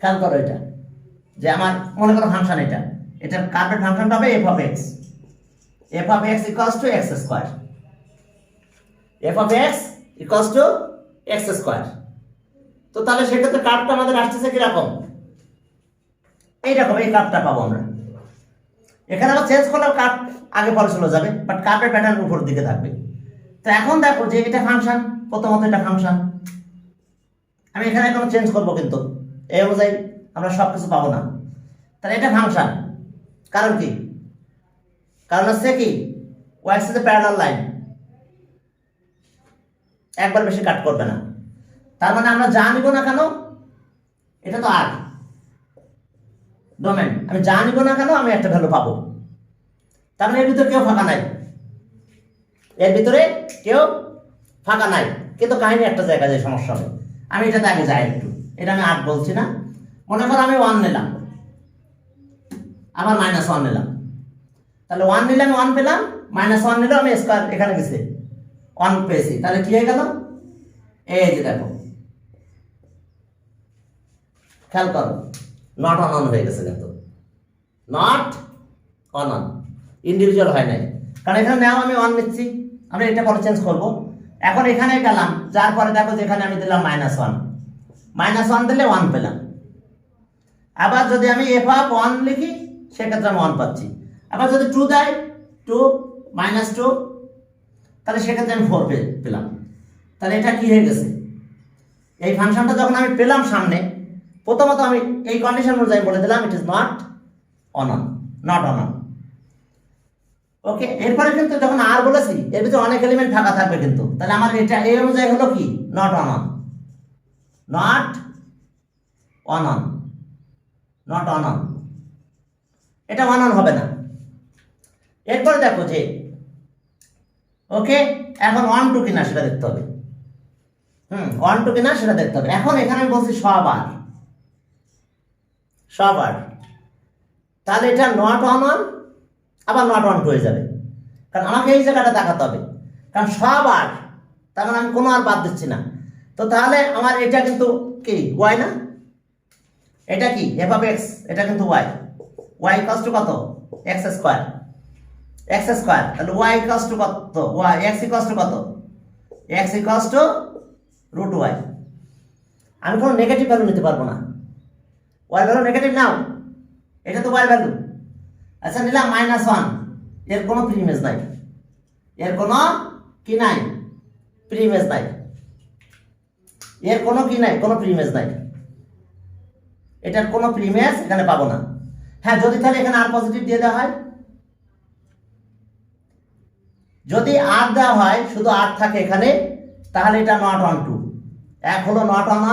খেয়াল করো এটা, যে আমার মনে করো ফাংশন, এটার কার্ভের ফাংশনটা হবে F of x equals to x square, তো তাহলে সেক্ষেত্রে কার্ভটা আমাদের আসতেছে কিরকম? এইরকম, এই কার্ভটা পাবো আমরা। এখানে আবার চেঞ্জ করলেও কার্ভ আগে পরে চলে যাবে, বাট কার্ভের প্যাটার্ন উপরের দিকে থাকবে। তো এখন দেখো যে এটা ফাংশন, প্রথমত এটা ফাংশন, আমি এখানে কোনো চেঞ্জ করবো, কিন্তু এই অনুযায়ী আমরা সবকিছু পাবো না। তাহলে এটা ফাংশন, কারণ কি? কারণ হচ্ছে কি, ওয়াই অ্যাক্সিসে প্যারালাল লাইন একবার বেশি কাট করবে না। তার মানে আমরা যা নিব না কেন, এটা তো আর ডোমেন, আমি যা নিব না কেন আমি একটা ভ্যালু পাবো। তার মানে এর ভিতরে কেউ ফাঁকা নাই, কিন্তু কাহিনী একটা জায়গায় যে সমস্যা হবে। আমি এটাতে আগে যাই একটু, এটা আমি 8 বলছি না। মনে করো আমি 1 নিলাম, আবার -1 নিলাম, তাহলে 1 নিলে আমি 1 পেলাম, -1 নিলেও আমি স্কয়ার এখানে গেছে 1 পেয়েছি, তাহলে কি হয়ে গেল? এই যে দেখো, খেয়াল করো, নট অন হয়ে গেছে, কিন্তু নট অন ইন্ডিভিজুয়াল হয় নাই, কারণ এখানে নাও আমি 1 নিচ্ছি, আমরা এটা পরে চেঞ্জ করব। এখন এখানে গেলাম, যার পরে দেখো যেখানে আমি দিলাম -1 দিলে 1 পেলাম। আবার যদি আমি এফ অফ 1 লিখি, সেক্ষেত্রে আমি 1 পাচ্ছি। আবার যদি 2 দেয়, 2 -2, তাহলে সেক্ষেত্রে আমি 4 পেলাম। তাহলে এটা কি হয়ে গেছে? এই ফাংশনটা যখন আমি পেলাম সামনে, প্রথমত আমি এই কন্ডিশন অনুযায়ী বলে দিলাম ইট ইজ নট অন। ওকে, এরপরে কিন্তু যখন আর বলেছি, এর ভিতরে অনেক এলিমেন্ট ফাঁকা থাকবে, কিন্তু তাহলে আমার এটা এই অনুযায়ী হলো কি, নট অন। এটা অন হবে না। এরপরে দেখো যে ওকে, এখন 1 2 কিনা সেটা দেখতে হবে। 1 2 কিনা সেটা দেখতে হবে। এখন এখানে আমি বলছি সবার, তাহলে এটা নট অন আবার নট অন হয়ে যাবে, কারণ আমাকে এই জায়গাটা দেখাতে হবে, কারণ সবার, তার মানে আমি কোনো আর বাদ দিচ্ছি না। তো তাহলে আমার এটা কিন্তু কি ওয়াই না, এটা কি এফ অফ এক্স, এটা কিন্তু ওয়াই ইকুয়ালস টু কত? এক্স স্কয়ার, তাহলে ওয়াই ইকুয়ালস টু কত? এক্স ইকুয়ালস টু কত? X equals to root y. আমি কোনো নেগেটিভ ভ্যালু নিতে পারবো না, ওয়াই ভ্যালু নেগেটিভ নাও, এটা তো ওয়াই ভ্যালু। আচ্ছা নিলাম -1, এর কোনো প্রিমিস নাই, কোনো প্রিমিস নাই, এটার কোনো প্রিমিস এখানে পাবো না। হ্যাঁ, যদি তাহলে এখানে আর পজিটিভ দিয়ে দেওয়া হয়, যদি আর দেওয়া হয়, শুধু আর থাকে এখানে, তাহলে এটা নট অন 2, এক হলো নট অন,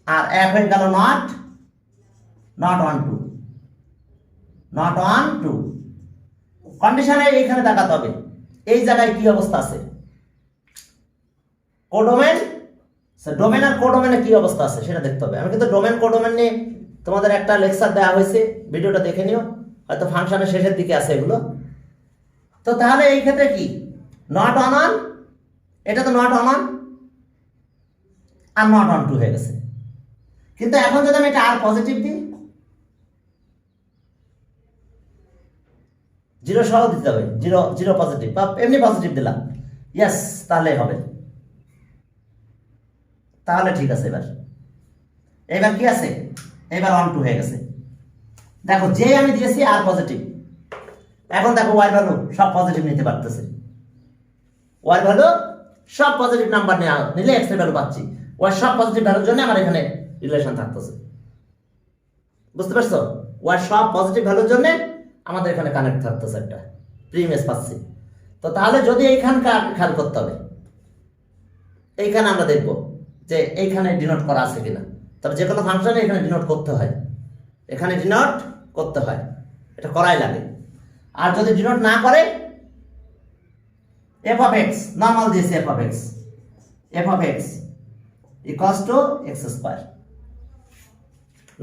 আর এক হয়ে গেল নট অন 2। কন্ডিশনে এইখানে দেখাতে হবে এই জায়গায় কি অবস্থা আছে, কোডোমেন, ডোমেন আর কোডোমেনে কি অবস্থা আছে সেটা দেখতে হবে। আমি কিন্তু ডোমেন কোডোমেন নিয়ে তোমাদের একটা লেকচার দেওয়া হয়েছে, ভিডিওটা দেখে নিও, হয়তো ফাংশনের শেষের দিকে আছে এগুলো। তো তাহলে এই ক্ষেত্রে কি নট অন অন, এটা তো নট অন অন আর নট অন টু হয়ে গেছে। কিন্তু এখন যদি আমি এটা আর পজিটিভ দিই, জিরো সহ দিতে হবে, জিরো জিরো পজিটিভ বা এমনি পজিটিভ দিলাম, ইয়েস, তাহলে হবে, তাহলে ঠিক আছে। এবার কি আছে, এবার অন টু হয়ে গেছে। দেখো যে আমি দিয়েছি আর পজিটিভ, এখন দেখো ওয়াই ভ্যালু সব পজিটিভ নিতে পারতেছে, ওয়াই ভ্যালু সব পজিটিভ নাম্বার নিলে এক্স এর ভ্যালু পাচ্ছি, ওয়াই সব পজিটিভ ভ্যালুর জন্য আমার এখানে রিলেশন থাকতেছে, বুঝতে পারছো? ওয়াই সব পজিটিভ ভ্যালুর জন্য আমাদের এখানে কানেক্ট থাকতেছে, একটা প্রিমিয়াস পাচ্ছি। তো তাহলে যদি এইখানকার খেয়াল করতে হবে, এইখানে আমরা দেখব যে এইখানে ডিনোট করা আছে কিনা। তবে যে কোনো ফাংশনে এখানে ডিনোট করতে হয়, এখানে ডিনোট করতে হয়, এটা করাই লাগে। আর যদি ডিনোট না করে, এফ অফ এক্স নর্মাল দিয়েছে, f of x equals to x square,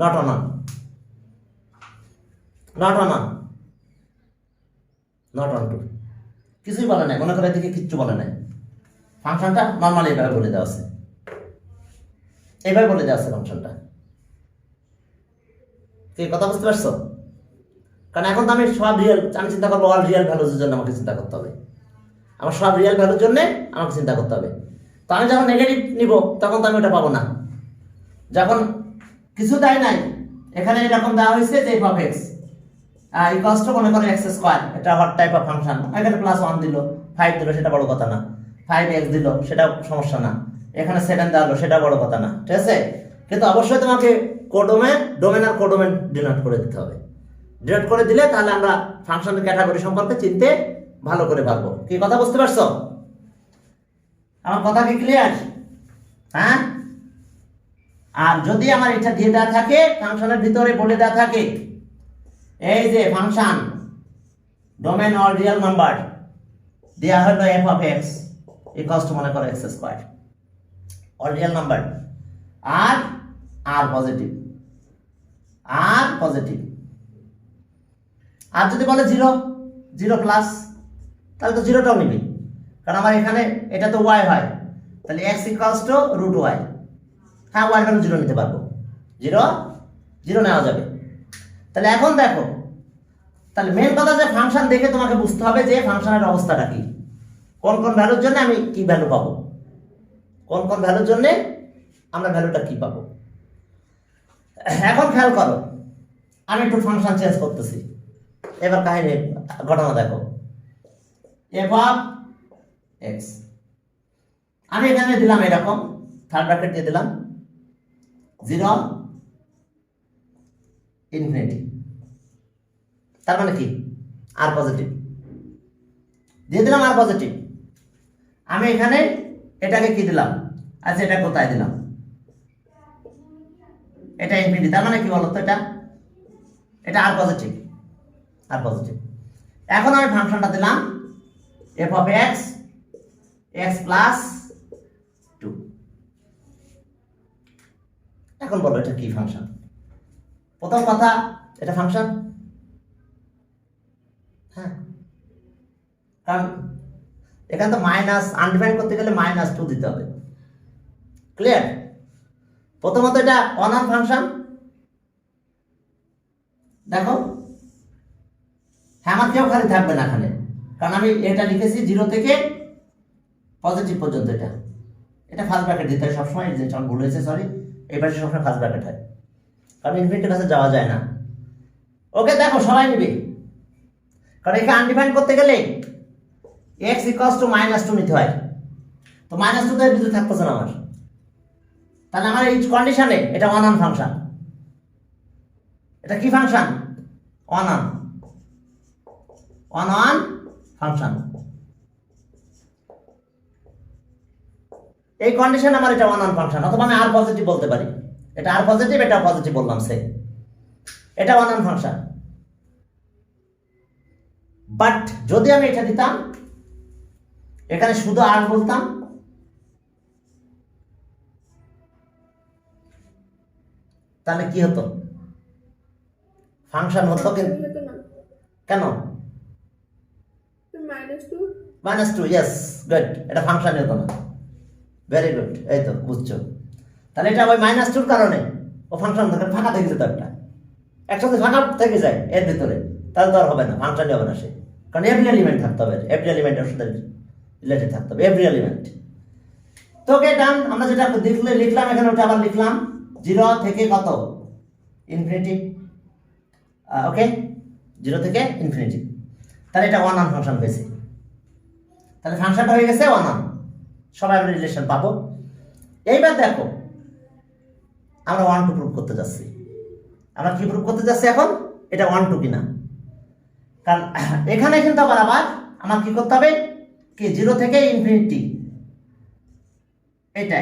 not one one, not one one, not on two, কিছুই বলে নাই, মনে করে দিকে কিচ্ছু বলে নাই। ফাংশনটা নর্মালি এইভাবে বলে দেওয়া আছে, এইভাবে বলে দেওয়া আছে ফাংশনটা। কি কথা বুঝতে পারছো? কারণ এখন তো আমি সব রিয়েল, আমি চিন্তা করবো অল রিয়েল ভ্যালুজের জন্য আমাকে চিন্তা করতে হবে, আমার সব রিয়েল ভ্যালুর জন্য আমাকে চিন্তা করতে হবে। তো আমি যখন নেগেটিভ নিব তখন তো আমি ওটা পাবো না। যখন কিছু দেয় নাই, এখানে এরকম দেওয়া হয়েছে যে F of x equals to মনে করো এক্স স্কোয়ার, এটা হট টাইপ অফ ফাংশন, এখানে প্লাস 1 দিল, 5 দিল, সেটা বড় কথা না, 5x দিল, সেটা সমস্যা না, এখানে 7 দেওয়া হলো, সেটা বড় কথা না, ঠিক আছে? কিন্তু অবশ্যই তোমাকে ডোমেন আর কোডোমেন ডিনোট করে দিতে হবে। ডিনোট করে দিলে তাহলে আমরা ফাংশনের ক্যাটাগরি সম্পর্কে চিনতে ভালো করে পারবো। কি কথা বুঝতে পারছো? আমার কথা কি ক্লিয়ার? হ্যাঁ। আর যদি আমার এটা দিয়ে দেওয়া থাকে, ফাংশনের ভিতরে বলে দেওয়া থাকে এই যে function domain all real number দেওয়া হলো F of x equals to মনে করো X square, all real number আর আর পজিটিভ, আর পজিটিভ। আর যদি বলে জিরো, জিরো প্লাস, তাহলে তো জিরোটাও নিবি, কারণ আমার এখানে এটা তো ওয়াই হয়, তাহলে x equals to root y. হ্যাঁ, ওয়াই ভ্যালু জিরো নিতে পারবো, জিরো জিরো নেওয়া যাবে। তাহলে এখন দেখো, তাহলে মেন কথা যে ফাংশন দেখে তোমাকে বুঝতে হবে যে ফাংশনের অবস্থাটা কি, কোন কোন ভ্যালুর জন্য আমি কি ভ্যালু পাবো, কোন কোন ভ্যালুর জন্য আমরা ভ্যালুটা কি পাবো। এখন খেয়াল করো, আমি একটু ফাংশন চেঞ্জ করতেছি, এবার কাহিনী ঘটনা দেখো, এফ অফ এক্স আমি এখানে দিলাম এরকম, থার্ড ব্র্যাকেট দিয়ে দিলাম 0 ইনফিনিটি, তার মানে কি আর পজিটিভ দিয়ে দিলাম, আর পজিটিভ। আমি এখানে এটাকে কি দিলাম, আচ্ছা এটা কোথায় দিলাম, এটা ইনফিনিটি, তার মানে কি বলতো, এটা আর পজিটিভ, আর পজিটিভ। এখন আমি ফাংশনটা দিলাম F of x x plus 2। এখন বলো এটা কি ফাংশন? প্রথম কথা, এটা ফাংশন, হ্যাঁ, কারণ এখানে তো মাইনাস আনডিফাইন্ড করতে গেলে -2 দিতে হবে, ক্লিয়ার? প্রথমত এটা অনন ফাংশন, দেখো হ্যাঁ, আমার কেউ খালি থাকবে না এখানে, কারণ আমি এটা লিখেছি 0 থেকে পজিটিভ পর্যন্ত, এটা ফার্স্ট ব্র্যাকেট দিতে হয় সবসময়, এই জিনিসটা ভুল হয়েছে, সরি, এই পাশে সবসময় ফার্স্ট ব্র্যাকেট হয়, কারণ ইনফিনিটির কাছে যাওয়া যায় না। ওকে, দেখো সবাই নিবে, কারণ এখানে আনডিফাইন্ড করতে গেলে x ইকুয়ালস টু -2 নিতে হয়, তো -2 তো এর ভিতরে থাকতেছে না আমার, তাহলে আমার এই কন্ডিশনে এটা অনন ফাংশন। এটা কি ফাংশন? অনন, অনন ফাংশন। এই কন্ডিশন আমার এটা অনন ফাংশন, অথবা আমি আর পজিটিভ বলতে পারি, এটা আর পজিটিভ, এটা পজিটিভ বললাম, সে এটা অনন ফাংশন। বাট যদি আমি এটা দিতাম, এখানে শুধু আর বলতাম, তাহলে কি হতো, ফাংশন হতো কিন্তু কেন -2 ইয়েস গুড, এটা ফাংশন হতো না। ভেরি গুড, এই তো বুঝছো। তাহলে এটা ওই -2 কারণে ও ফাংশন থাকে, ফাঁকা থেকে যেত একটা, একসাথে ফাঁকা থেকে যায় এর ভিতরে, তাহলে তো আর হবে না, ফাংশনই হবে না সে, কারণ এভরি এলিমেন্ট থাকতে হবে, এভরি এলিমেন্টের সাথে রিলেটেড থাকতে হবে, এভরি এলিমেন্ট। তো ওকে ডান, আমরা যেটা লিখলাম এখানে ওটা আবার লিখলাম 0 থেকে কত ইনফিনিটি, ওকে 0 থেকে ইনফিনিটি। তাহলে এটা ওয়ান অন ফাংশন হয়েছে, তাহলে ফাংশনটা হয়ে গেছে ওয়ান অন, সবাই আমরা রিলেশন পাবো। এইবার দেখো আমরা 1 2 প্রুভ করতে যাচ্ছি। আমরা কি প্রুভ করতে যাচ্ছি এখন, এটা 1 2 কিনা, কারণ এখানে কিন্তু আবার আমার কি করতে হবে, কি 0 থেকে ইনফিনিটি,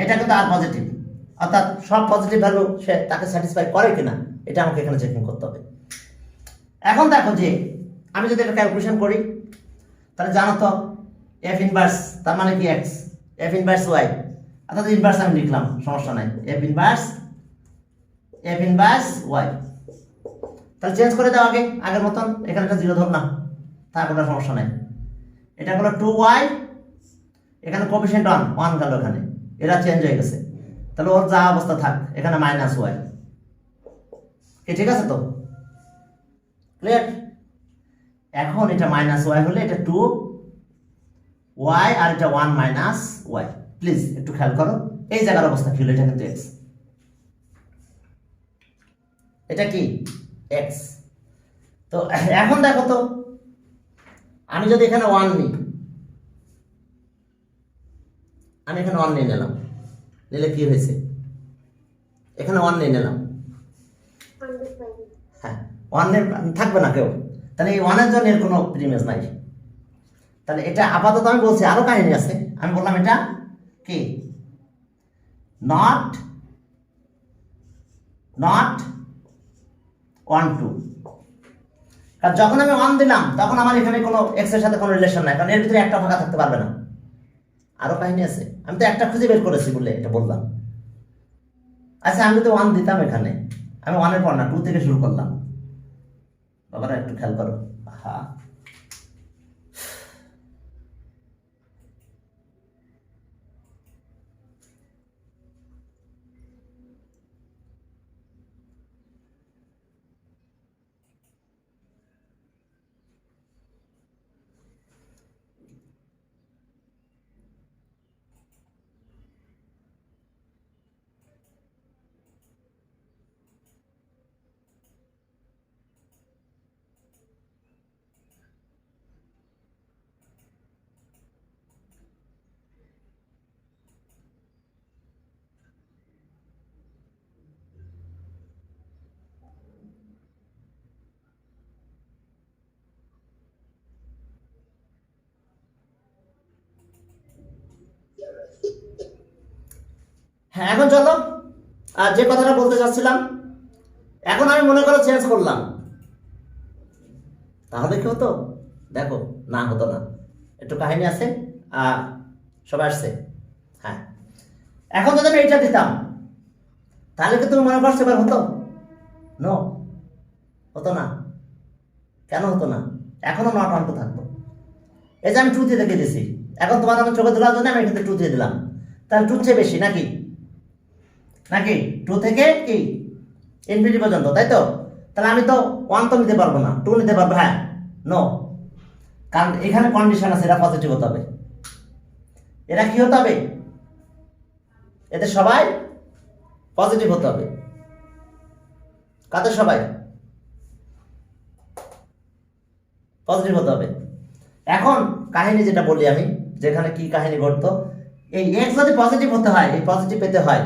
এটা কিন্তু আর পজিটিভ, অর্থাৎ সব পজিটিভ ভ্যালু সে তাকে স্যাটিসফাই করে কিনা, এটা আমাকে এখানে চেকিং করতে হবে। এখন দেখো যে আমি যদি এটা ক্যালকুলেশন করি, তাহলে জানো তো এফ ইনভার্স তার মানে কি এক্স, এফ ইনভার্স ওয়াই, অর্থাৎ ইনভার্স আমি লিখলাম, সমস্যা নাই, এফ ইনভার্স ওয়াই। তাহলে চেঞ্জ করে দাও আগের মতন, এখানে একটা 0 ধরলাম, তার কোনো সমস্যা নাই। এটা হলো 2y, এখানে কোএফিশিয়েন্ট 1 গেল, এখানে এরা চেঞ্জ হয়ে গেছে, তাহলে ওর যা অবস্থা থাক, এখানে -y, কি ঠিক আছে তো, ক্লিয়ার? এখন এটা -y হলে এটা 2y আর এটা 1 y। প্লিজ একটু খেয়াল করো, এই জায়গার অবস্থা কি হলো, এটা কিন্তু x, এটা কি x। তো এখন দেখো তো, আমি যদি এখানে 1 নিই, আমি এখানে 1 নিয়ে নিলাম, নিলে কি হয়েছে, এখানে 1 নিয়ে নিলাম, হ্যাঁ 1 থাকবে না কেউ, তাহলে এই 1 এর জন্য এর কোনো প্রিমিয়াস নাই। তাহলে এটা আপাতত আমি বলছি, আরো কাহিনী আছে, আমি বললাম এটা কি নট 1 2, কারণ যখন আমি 1 দিলাম তখন আমার এখানে কোনো এক্স এর সাথে কোনো রিলেশন নাই, কারণ এর ভিতরে একটা ফাঁকা থাকতে পারবে না। আরো কাহিনী আছে, আমি তো একটা খুঁজে বের করেছি বলে এটা বললাম। আচ্ছা আমি তো 1 দিতাম এখানে, আমি 1 এর পর না 2 থেকে শুরু করলাম, বাবারা একটু খেয়াল করো। হ্যাঁ হ্যাঁ, এখন চলো আর যে কথাটা বলতে চাচ্ছিলাম, এখন আমি মনে করো চেঞ্জ করলাম, তাহলে কি হতো, দেখো না হতো না, একটু কাহিনী আছে, সবাই আসছে। হ্যাঁ এখন যদি আমি এইটা দিতাম, তাহলে কি তুমি মনে করছো এবার হতো, নো হতো না। কেন হতো না, এখনো নট 1 2 থাকতো। এই যে আমি 2 দিয়ে দেখে দিয়েছি, এখন তোমার আমি চোখে দেওয়ার জন্য আমি কিন্তু 2 দিয়ে দিলাম, তাহলে 2 চেয়ে বেশি নাকি, 2 থেকে কি ইনফিনিটি পর্যন্ত, তাই তো? তাহলে আমি তো 1 তো নিতে পারবো না, 2 নিতে পারবো, হ্যাঁ নো, কারণ এখানে কন্ডিশন আছে, এরা পজিটিভ হতে হবে, এরা কি হতে হবে, এদের সবাই পজিটিভ হতে হবে। কাদের সবাই পজিটিভ হতে হবে। এখন কাহিনী যেটা বলি আমি, যেখানে কি কাহিনী ঘটতো, এই এক্স যদি পজিটিভ হতে হয়, এই পজিটিভ পেতে হয়,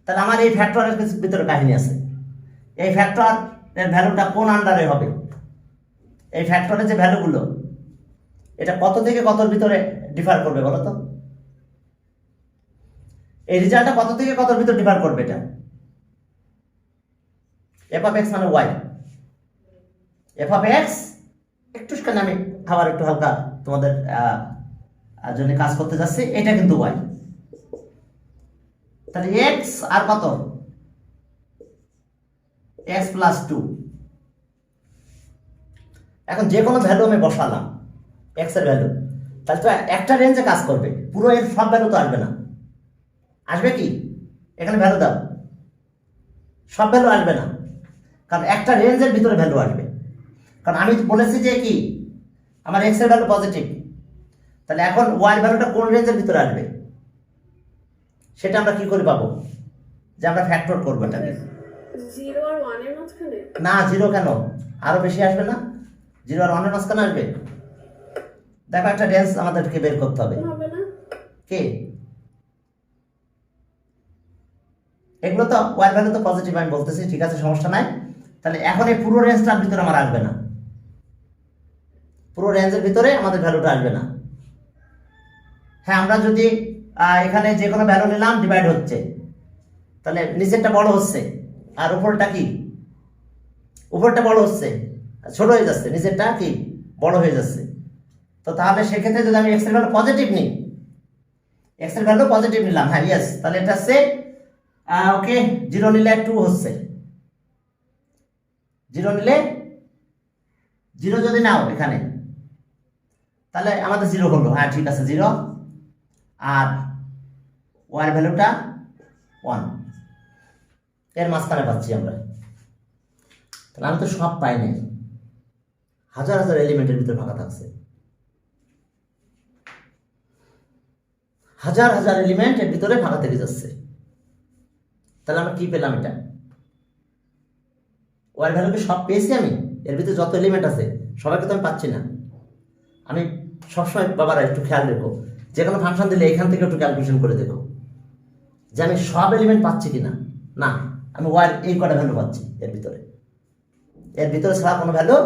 তাহলে আমার এই ফ্যাক্টরের ভিতরে কাহিনী আছে। এই ফ্যাক্টরের ভ্যালুটা কোন আন্ডারে হবে, এই ফ্যাক্টরের যে ভ্যালুগুলো, এটা কত থেকে কতর ভিতরে ডিফার করবে বলো তো, এই রেজাল্টটা কত থেকে কতর ভিতরে ডিফার করবে, এটা এফ অফ এক্স মানে ওয়াই, এফ অফ এক্স একটুখানি আমি আবার একটু হালকা তোমাদের জন্য কাজ করতে যাচ্ছি, এটা কিন্তু ওয়াই, তাহলে এক্স আর কত, এক্স প্লাস 2, এখন যে কোনো ভ্যালু আমি বসালাম এক্স এর ভ্যালু, তাহলে তো একটা রেঞ্জে কাজ করবে, পুরো এর সব ভ্যালু তো আসবে না। আসবে কি? এখানে ভ্যালু দাও, সব ভ্যালু আসবে না, কারণ একটা রেঞ্জের ভিতরে ভ্যালু আসবে। কারণ আমি বলেছি যে কি আমার এক্স এর ভ্যালু পজিটিভ, তাহলে এখন ওয়াই ভ্যালুটা কোন রেঞ্জের ভিতরে আসবে সেটা আমরা কি করে পাবো? যে আমরা ফ্যাক্টর করবো এটাকে। 0 আর 1 এর মাঝখানে না, 0 কেন, আরো বেশি আসবে না? 0 আর 1 এর মাঝখানে আসবে। দেখো একটা রেঞ্জ আমাদেরকে বের করতে হবে। হবে না? কি এগুলো তো ওয়াই ভ্যালু তো পজিটিভ আমি বলতেছি, ঠিক আছে, সমস্যা নাই। তাহলে এখন এই পুরো রেঞ্জটার ভিতরে আমার আসবে না, পুরো রেঞ্জের ভিতরে আমাদের ভ্যালুটা আসবে না। হ্যাঁ, আমরা যদি এখানে যে কোনো ভ্যালু নিলাম ডিভাইড হচ্ছে, তাহলে নিচেরটা বড় হচ্ছে আর উপরটা কি, উপরটা বড় হচ্ছে, ছোট হয়ে যাচ্ছে, নিচেরটা কি বড় হয়ে যাচ্ছে। তো তাহলে সেক্ষেত্রে যদি আমি এক্স এর ভ্যালু পজিটিভ নিই, এক্স এর ভ্যালু পজিটিভ নিলাম, হ্যাঁ ইয়েস, তাহলে এটা হচ্ছে ওকে 0 নিলে 2 হচ্ছে, 0 নিলে 0 যদি নাও এখানে তাহলে আমাদের 0 হলো, হ্যাঁ ঠিক আছে 0, আর ওয়াই ভ্যালুটা 1, এর মাঝখানে পাচ্ছি আমরা। তাহলে আমি তো সব পাই নাই, হাজার হাজার এলিমেন্টের ভিতরে ফাঁকা থাকছে, হাজার হাজার এলিমেন্ট এর ভিতরে ফাঁকা থেকে যাচ্ছে। তাহলে আমরা কি পেলাম? এটা ওয়াই ভ্যালুকে সব পেয়েছি আমি, এর ভিতরে যত এলিমেন্ট আছে সবাইকে তো আমি পাচ্ছি না। আমি সবসময় বাবারা একটু খেয়াল রেখো, যে কোনো ফাংশন দিলে এখান থেকে একটু ক্যালকুলেশন করে দেখো যে আমি সব এলিমেন্ট পাচ্ছি কিনা। না, আমি ওয়াই এই কটা ভ্যালু পাচ্ছি এর ভিতরে, এর ভিতরে ছাড়া কোনো ভ্যালু,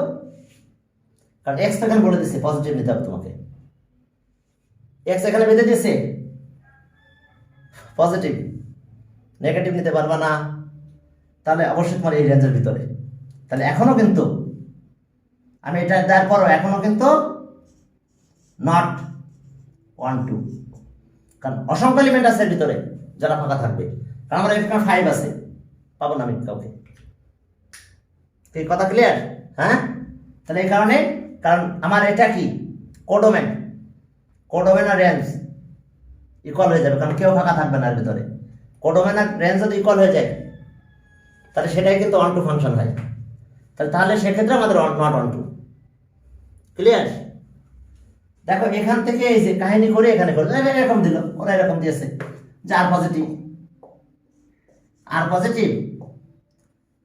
কারণ এক্স এখানে বলে দিচ্ছে পজিটিভ নিতে হবে তোমাকে, এক্স এখানে বেঁধে দিয়েছে পজিটিভ, নেগেটিভ নিতে পারবা না, তাহলে অবশ্যই তোমার এই রেঞ্জের ভিতরে। তাহলে এখনো কিন্তু আমি এটা দেওয়ার পরও এখনো কিন্তু নট 1 2, কারণ অসংখ্য এলিমেন্ট আছে এর ভিতরে যারা ফাঁকা থাকবে, কারণ আমার এখানে 5 আছে, পাবো না আমি কাউকে। এই কথা ক্লিয়ার? হ্যাঁ, তাহলে এই কারণে, কারণ আমার এটা কি কোডোমেন, কোডোমেন আর রেঞ্জ ইকুয়াল হয়ে যাবে, কারণ কেউ ফাঁকা থাকবে না এর ভিতরে। কোডোমেন আর রেঞ্জ যদি ইকুয়াল হয়ে যায় তাহলে সেটাই কিন্তু 1 2 ফাংশন হয়। তাহলে সেক্ষেত্রে আমাদের নট 1 2। ক্লিয়ার? দেখো এখান থেকে এই যে কাহিনী করে এখানে করে এরকম দিল, ওরা এরকম দিয়েছে যে আর পজিটিভ, আর পজিটিভ,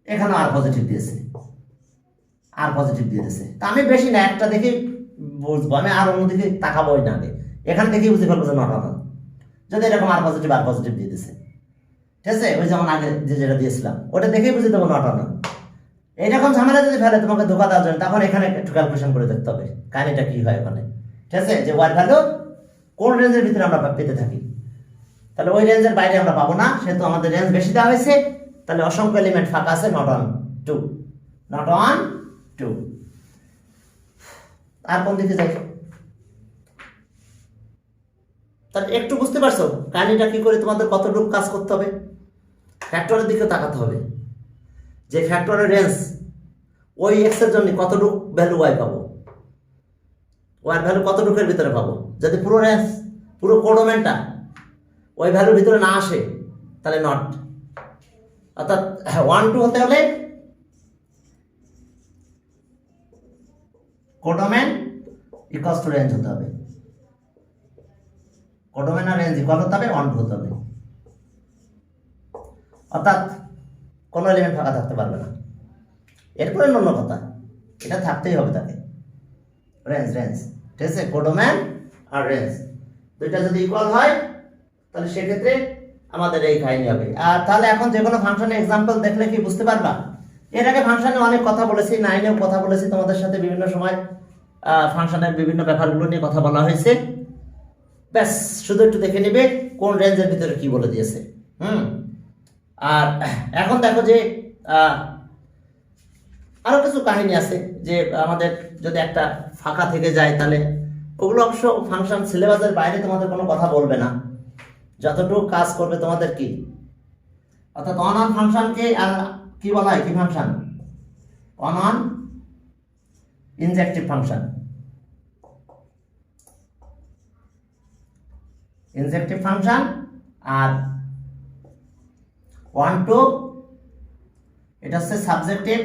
এখানে আর পজিটিভ দিয়েছে, আর পজিটিভ দিয়ে দিয়েছে। তা আমি বেশি না, একটা দেখে বুঝবো, আমি আর অন্যদিকে তাকাবোই না আগে, এখান থেকেই বুঝতে পারবো যে নট 1 যদি এরকম আর পজিটিভ দিয়ে দিছে, ঠিক আছে, ওই যেমন আগে যেটা দিয়েছিলাম ওটা দেখেই বুঝে দেবো নট 1। এইরকম ঝামেলা যদি ফেলে তোমাকে ধোকা দেওয়ার জন্য, তখন এখানে একটু ক্যালকুলেশন করে দেখতে হবে কাহিনীটা কি হয় ওখানে, ঠিক আছে, যে ওয়াই ভ্যালু কোন রেঞ্জের ভিতরে আমরা পেতে থাকি। তাহলে ওই রেঞ্জের বাইরে আমরা পাবো না, সেহেতু আমাদের রেঞ্জ বেশি দেওয়া হয়েছে, তাহলে অসংখ্য এলিমেন্ট ফাঁকা আছে, নট 1 2, নট 1 2। আর কোন দিকে যাই? তাহলে একটু বুঝতে পারছো কাহিনীটা কি করে, তোমাদের কতটুকু কাজ করতে হবে, ফ্যাক্টরের দিকে তাকাতে হবে, যে ফ্যাক্টরের রেঞ্জ ওই এক্স এর জন্য কতটুকু ভ্যালু ওয়াই পাবো, ওয়াই ভ্যালু কতটুকুর ভিতরে পাবো। যদি পুরো রেঞ্জ, পুরো কোডোমেনটা ওই ভ্যালুর ভিতরে না আসে তাহলে নট, অর্থাৎ 1 2 হতে হলে কোডোমেন ইকুয়ালস টু রেঞ্জ হতে হবে, কোডোমেন আর রেঞ্জ ইকুয়াল হতে হবে 1 2 হতে হবে, অর্থাৎ কোনো এলিমেন্ট ফাঁকা থাকতে পারবে না। এরপরে অন্য কথা, এটা থাকতেই হবে তাকে, রেঞ্জ রেঞ্জ, ঠিক আছে, কোডোমেন আর রেঞ্জ দুইটা যদি ইকুয়াল হয় তাহলে সেক্ষেত্রে আমাদের এই কাহিনী হবে। আর তাহলে এখন যে কোনো ফাংশনের এক্সাম্পল দেখলে কি বুঝতে পারবা? এর আগে ফাংশনে অনেক কথা বলেছি, 9এও কথা বলেছি তোমাদের সাথে, বিভিন্ন সময় ফাংশনের বিভিন্ন ব্যাপারগুলো নিয়ে কথা বলা হয়েছে। ব্যাস শুধু একটু দেখে নিবে কোন রেঞ্জের ভিতরে কি বলে দিয়েছে। আর এখন দেখো যে আরো কিছু কাহিনী আছে, যে আমাদের যদি একটা ফাঁকা থেকে যায় তাহলে ওগুলো অবশ্য ফাংশন সিলেবাসের বাইরে তোমাদের কোনো কথা বলবে না, যতটুকু কাজ করবে তোমাদের কি, অর্থাৎ অন ফাংশনকে আর কি বলা হয়, কি function, on injective function, injective function. আর 1 2 এটা হচ্ছে সাবজেক্টিভ,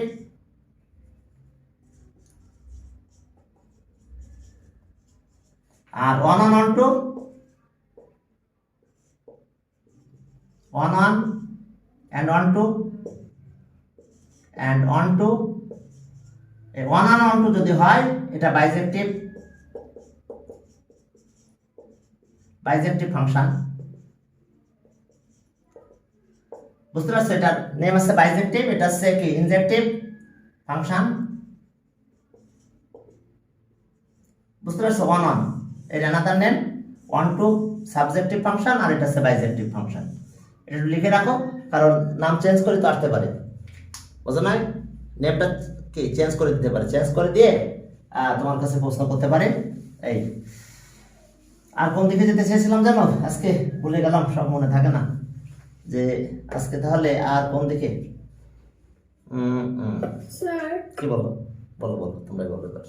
আর 1 1 1 2 1 1 and 1 2 and 1 2 এই 1 1 1 2 যদি হয় এটা বাইজেক্টিভ, বাইজেক্টিভ ফাংশন। বুঝতে পারছো? এটার নেম আছে বাইজেক্টিভ, এটা হচ্ছে কি ইনজেক্টিভ ফাংশন। বুঝতে পারছো? 1 1 এর অ্যানাদার নেম, 1 2 সাবজেক্টিভ ফাংশন, আর এটা হচ্ছে বাইজেক্টিভ ফাংশন। এটা লিখে রাখো, কারণ নাম চেঞ্জ করে তো আসতে পারে, বুঝো না? নেমটা কি চেঞ্জ করে দিতে পারে, চেঞ্জ করে দিয়ে তোমার কাছে প্রশ্ন করতে পারে। এই আর কোন দিকে যেতে চেয়েছিলাম জানো? আজকে ভুলে গেলাম, সব মনে থাকে না যে আজকে তাহলে আর কোন দিকে। স্যার কি বলো? বলো বলো, তোমরাই বলো এবার।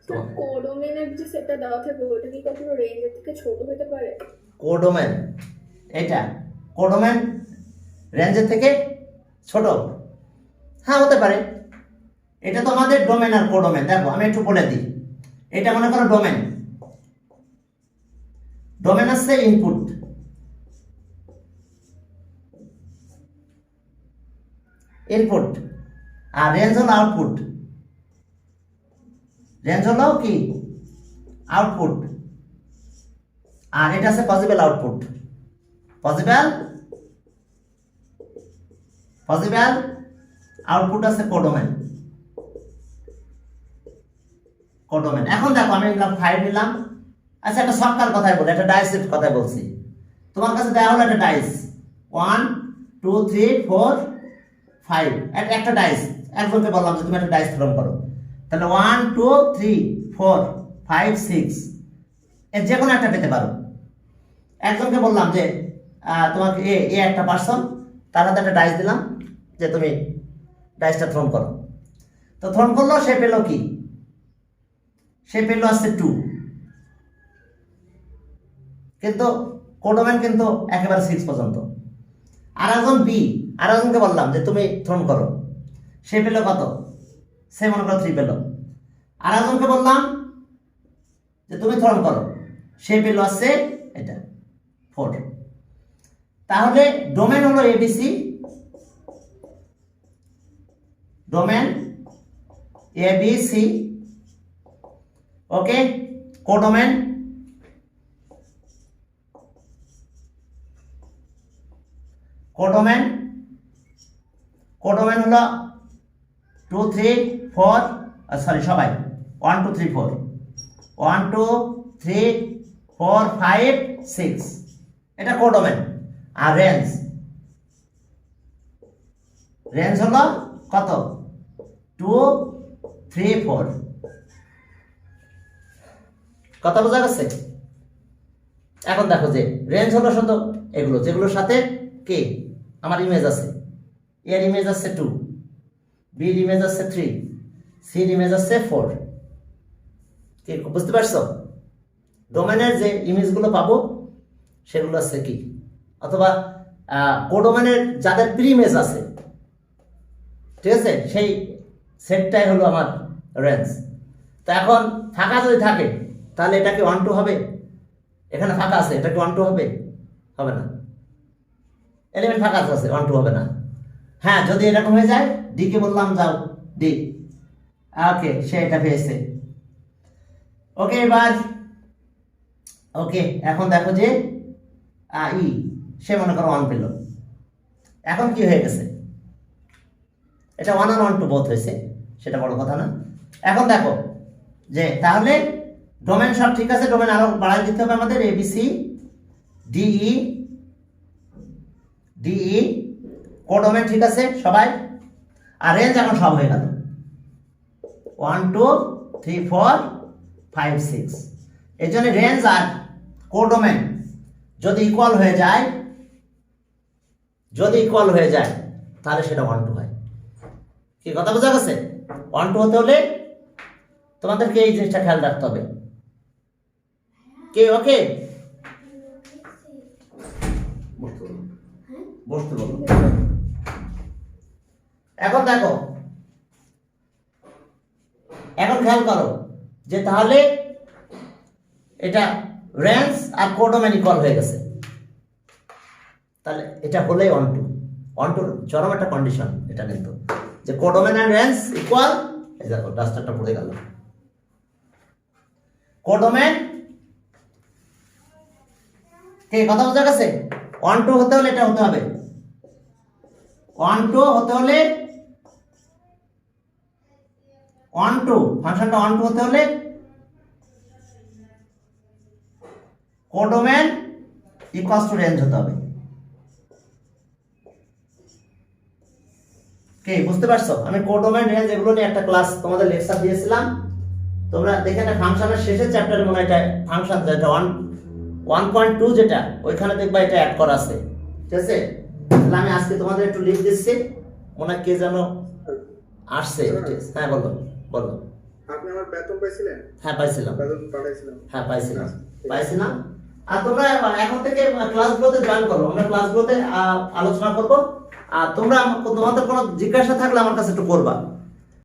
স্যার কোডোমেনের যে সেটটা দেওয়া থাকে ওটা কি কখনো রেঞ্জের থেকে ছোট হতে পারে? কোডোমেন, এটা কোডোমেন রেঞ্জের থেকে ছোট? হ্যাঁ, হতে পারে। এটা তো আমাদের ডোমেন আর কোডোমেন। দেখো আমি একটু বলে দিই, এটা মনে করো ডোমেন। ডোমেন আছে ইনপুট, ইনপুট, আর রেঞ্জ হলো আউটপুট। রেঞ্জ হলো কি আউটপুট, আর এটা আছে possible output. Possible possible output আছে কোডোমেন, কোডোমেন। এখন দেখো আমি নিলাম 5 নিলাম। আচ্ছা, একটা সফটওয়্যার কথাই বলি, একটা ডাইসের কথাই বলছি। তোমার কাছে দেওয়া হলো একটা ডাইস, 1 2 3 4 5, একটা ডাইস। একজনকে বললাম যে তুমি একটা ডাইস থ্রোন করো, তাহলে 1 2 3 4 5 6 এর যে কোনো একটা পেতে পারো। একজনকে বললাম যে তোমাকে এ একটা পার্সন, তার হাতে একটা ডাইস দিলাম যে তুমি ডাইসটা থ্রোন করো। তো থ্রোন করলো, সে পেলো কি? সে পেলো আসছে 2। কিন্তু কোডোমেন কিন্তু একেবারে 6 পর্যন্ত। আর একজন বি, আর একজনকে বললাম যে তুমি থ্রোন করো, সে পেলো কত? সে মনে করো 3 পেলো। আর একজনকে বললাম যে তুমি থ্রোন করো, সে পেলো আসছে এটা 4। তাহলে ডোমেন হলো এবিসি, ডোমেন এবিসি, ওকে। কোডোমেন কোডোমেন কোডোমেন হলো 2 3 4, সরি সবাই 1 2 3 4, 1 2 3 4 5 6, এটা কোডোমেন। আর রেঞ্জ, রেঞ্জ হলো কত? 2 3 4। কথা বোঝা গেছে? এখন দেখো যে রেঞ্জ হলো শুধু এগুলো, যেগুলোর সাথে কে আমার ইমেজ আছে। এর ইমেজ আছে 2, বির ইমেজ আছে 3, সির ইমেজ আছে 4। কি বুঝতে পারছো? ডোমেনের যে ইমেজগুলো পাবো সেগুলো আছে কি, অথবা কোডোমেনের যাদের প্রি ইমেজ আছে, ঠিক আছে, সেই সেটটাই হলো আমার রেঞ্জ। তো এখন ফাঁকা যদি থাকে তাহলে এটা কি 1 2 হবে? এখানে ফাঁকা আছে, এটা কি 1 2 হবে? হবে না। এলিমেন্ট ফাঁকা আছে, 1 2 হবে না। হ্যাঁ, যদি এরকম হয়ে যায়, ডি কে বললাম যাও ডি, ওকে, সে এটা পেয়েছে। ওকে, এবার ওকে, এখন দেখো যে ই, সে মনে করো 1 পেল। এখন কি হয়ে গেছে? এটা 1 আর 1 2 বোথ হয়েছে, সেটা বড় কথা না। এখন দেখো যে তাহলে ডোমেন সব ঠিক আছে, ডোমেন আরো বাড়াই দিতে হবে আমাদের, এবিসি ডিই ডিই, কোডোমেন ঠিক আছে সবাই। আর রেঞ্জ এখন সব হয়ে গেল, 1 2 3 4 5 6। এই জন্য রেঞ্জ আর কোডোমেন যদি ইকুয়াল হয়ে যায়, যদি ইকুয়াল হয়ে যায় তাহলে সেটা 1 2 হয়। কি কথা বোঝা গেছে? 1 2 হতে হলে তোমাদেরকে এই জিনিসটা খেয়াল রাখতে হবে। কে ওকে? বসতে বলো। এখন দেখো, এখন খেয়াল করো যে তাহলে এটা রেঞ্জ আর কোডোমেন ইকুয়াল হয়ে গেছে। তাহলে এটা হলেই অন টুর চরম একটা কন্ডিশন এটা, কিন্তু যে কোডোমেন এন্ড রেঞ্জ ইকুয়াল। এই দেখো ডাস্টারটা পড়ে গেল। কোডোমেন কে কথা বোঝা গেছে? অন টু হতে হলে এটা হতে হবে, অন টু হতে হলে, অন টু ফাংশনটা অন টু হতে হলে কোডোমেন ইকুয়ালস টু রেঞ্জ হতে হবে। কে বুঝতে পারছো? আমি কোডোমেন রেঞ্জ এগুলো নিয়ে একটা ক্লাস তোমাদের লেকচার দিয়েছিলাম, তোমরা দেখে না। ফাংশনের শেষের চ্যাপ্টারে মনে হয় এটা ফাংশন যেটা 1.2 যেটা ওইখানে দেখবা এটা অ্যাড করা আছে, ঠিক আছে? তাহলে আমি আজকে তোমাদের একটু লিখ দিচ্ছি, মনে হয় কে যেন আসছে। হ্যাঁ বলো বলো। আপনি আমার বেতন পাইছিলেন? হ্যাঁ পাইছিলাম। বেতন পাঠাইছিলাম? হ্যাঁ পাইছিলাম। আর তোমরা এখন থেকে ক্লাসগুলোতে জয়েন করো, আমরা ক্লাসগুলোতে আলোচনা করবো। আর তোমরা তোমাদের কোনো জিজ্ঞাসা থাকলে আমার কাছে একটু করবা।